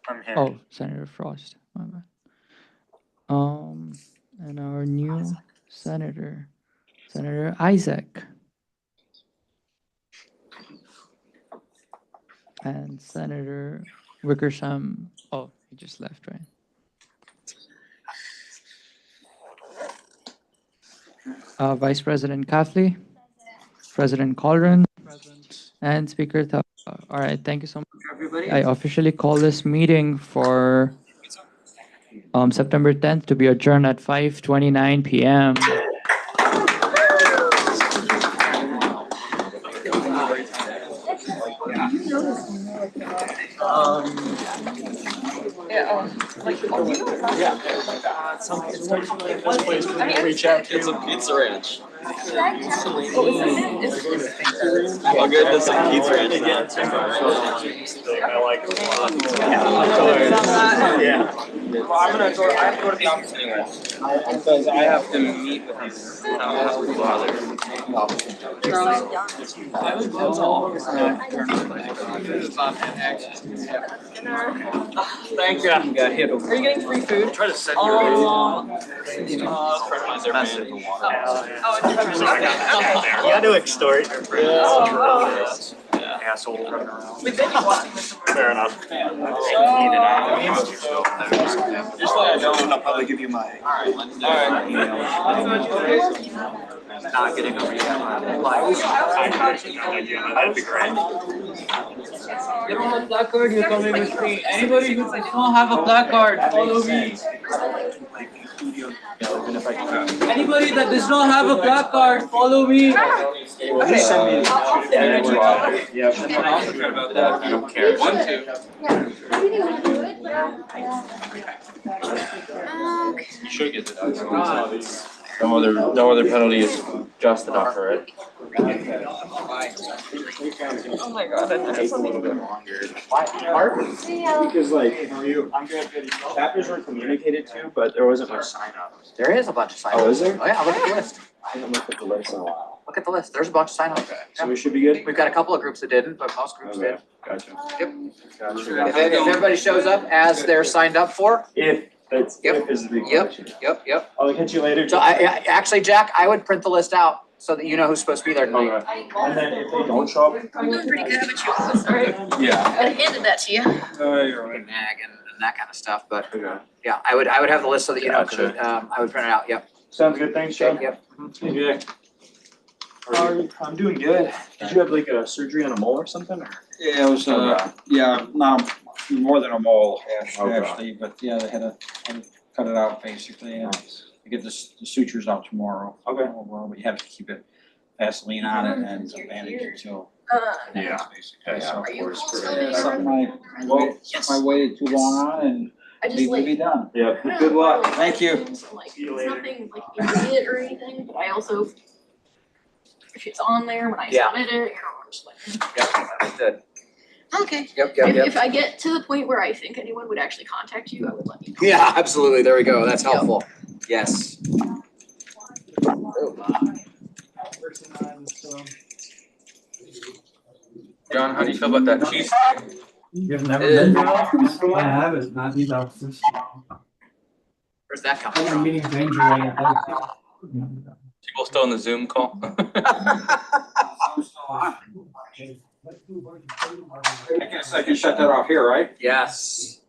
I'm here. Oh, Senator Frost, my bad. And our new senator, Senator Isaac. And Senator Wickersham, oh, he just left, right? Vice President Kafle, President Colron, and Speaker Tha. All right, thank you so much, everybody. I officially call this meeting for September 10th to be adjourned at 5:29 p.m. Reach out to It's a you. pizza ranch. What was the name? Oh goodness, a pizza ranch now. I like it a lot. Yeah. Well, I have to go to the office anyway. Because I have to meet with his father. Thank you. Are you getting free food? Try to send Oh, You got to extort your friends. Asshole running around. Fair enough. Just let I know, and I'll probably give you my. Not getting over yet. That'd be great. You don't have a placard, you're coming with me. Anybody who does not have a placard, follow me. Anybody that does not have a placard, follow me. Just send me. Yeah. I don't care. 1, 2. You should get the dog. No other penalty is just enough for it. Oh my god, that's a little bit longer. Because like, I'm good. Chapters were communicated to, but there wasn't much sign up. There is a bunch of sign-ups. Oh, is there? Oh yeah, look at the list. I haven't looked at the list in a while. Look at the list. There's a bunch of sign-ups. So we should be good? We've got a couple of groups that didn't, but most groups did. Gotcha. Yep. Gotcha. If everybody shows up as they're signed up for. If is the big question. Yep. I'll catch you later. So actually, Jack, I would print the list out so that you know who's supposed to be there tonight. Okay. And then if they don't show up. I'm doing pretty good, but you sorry. Yeah. I handed that to you. You're right. Nag and that kind of stuff, but yeah, I would have the list so that you know, 'cause, I would print it out, yep. Sounds good, thanks, Sean. Yep. Hey, Jack. I'm doing good. Did you have like a surgery on a mole or something, or? Yeah, it was, yeah, not more than a mole, actually, but yeah, they had to cut it out basically, and to get the sutures out tomorrow. Okay. Well, we have to keep it Vaseline on it and some bandage until. Yeah. Basically, so. Are you close to Yeah, the- something I waited too long on and I just needs to like. be done. Yeah, good luck. Thank you. So, like, it's nothing like immediate or anything, but I also, if it's on there when I Yeah. submit it, you know, I'm just like. Yep, understood. Okay. Yep. If I get to the point where I think anyone would actually contact you, I would let you know. Yeah, absolutely, there we go, that's helpful. Yes. John, how do you feel about that cheese? You've never been to the office? I have, it's not these offices. Where's that coming I'm from? meeting Ranger right now. People still in the Zoom call? I guess I can shut that off here, right? Yes.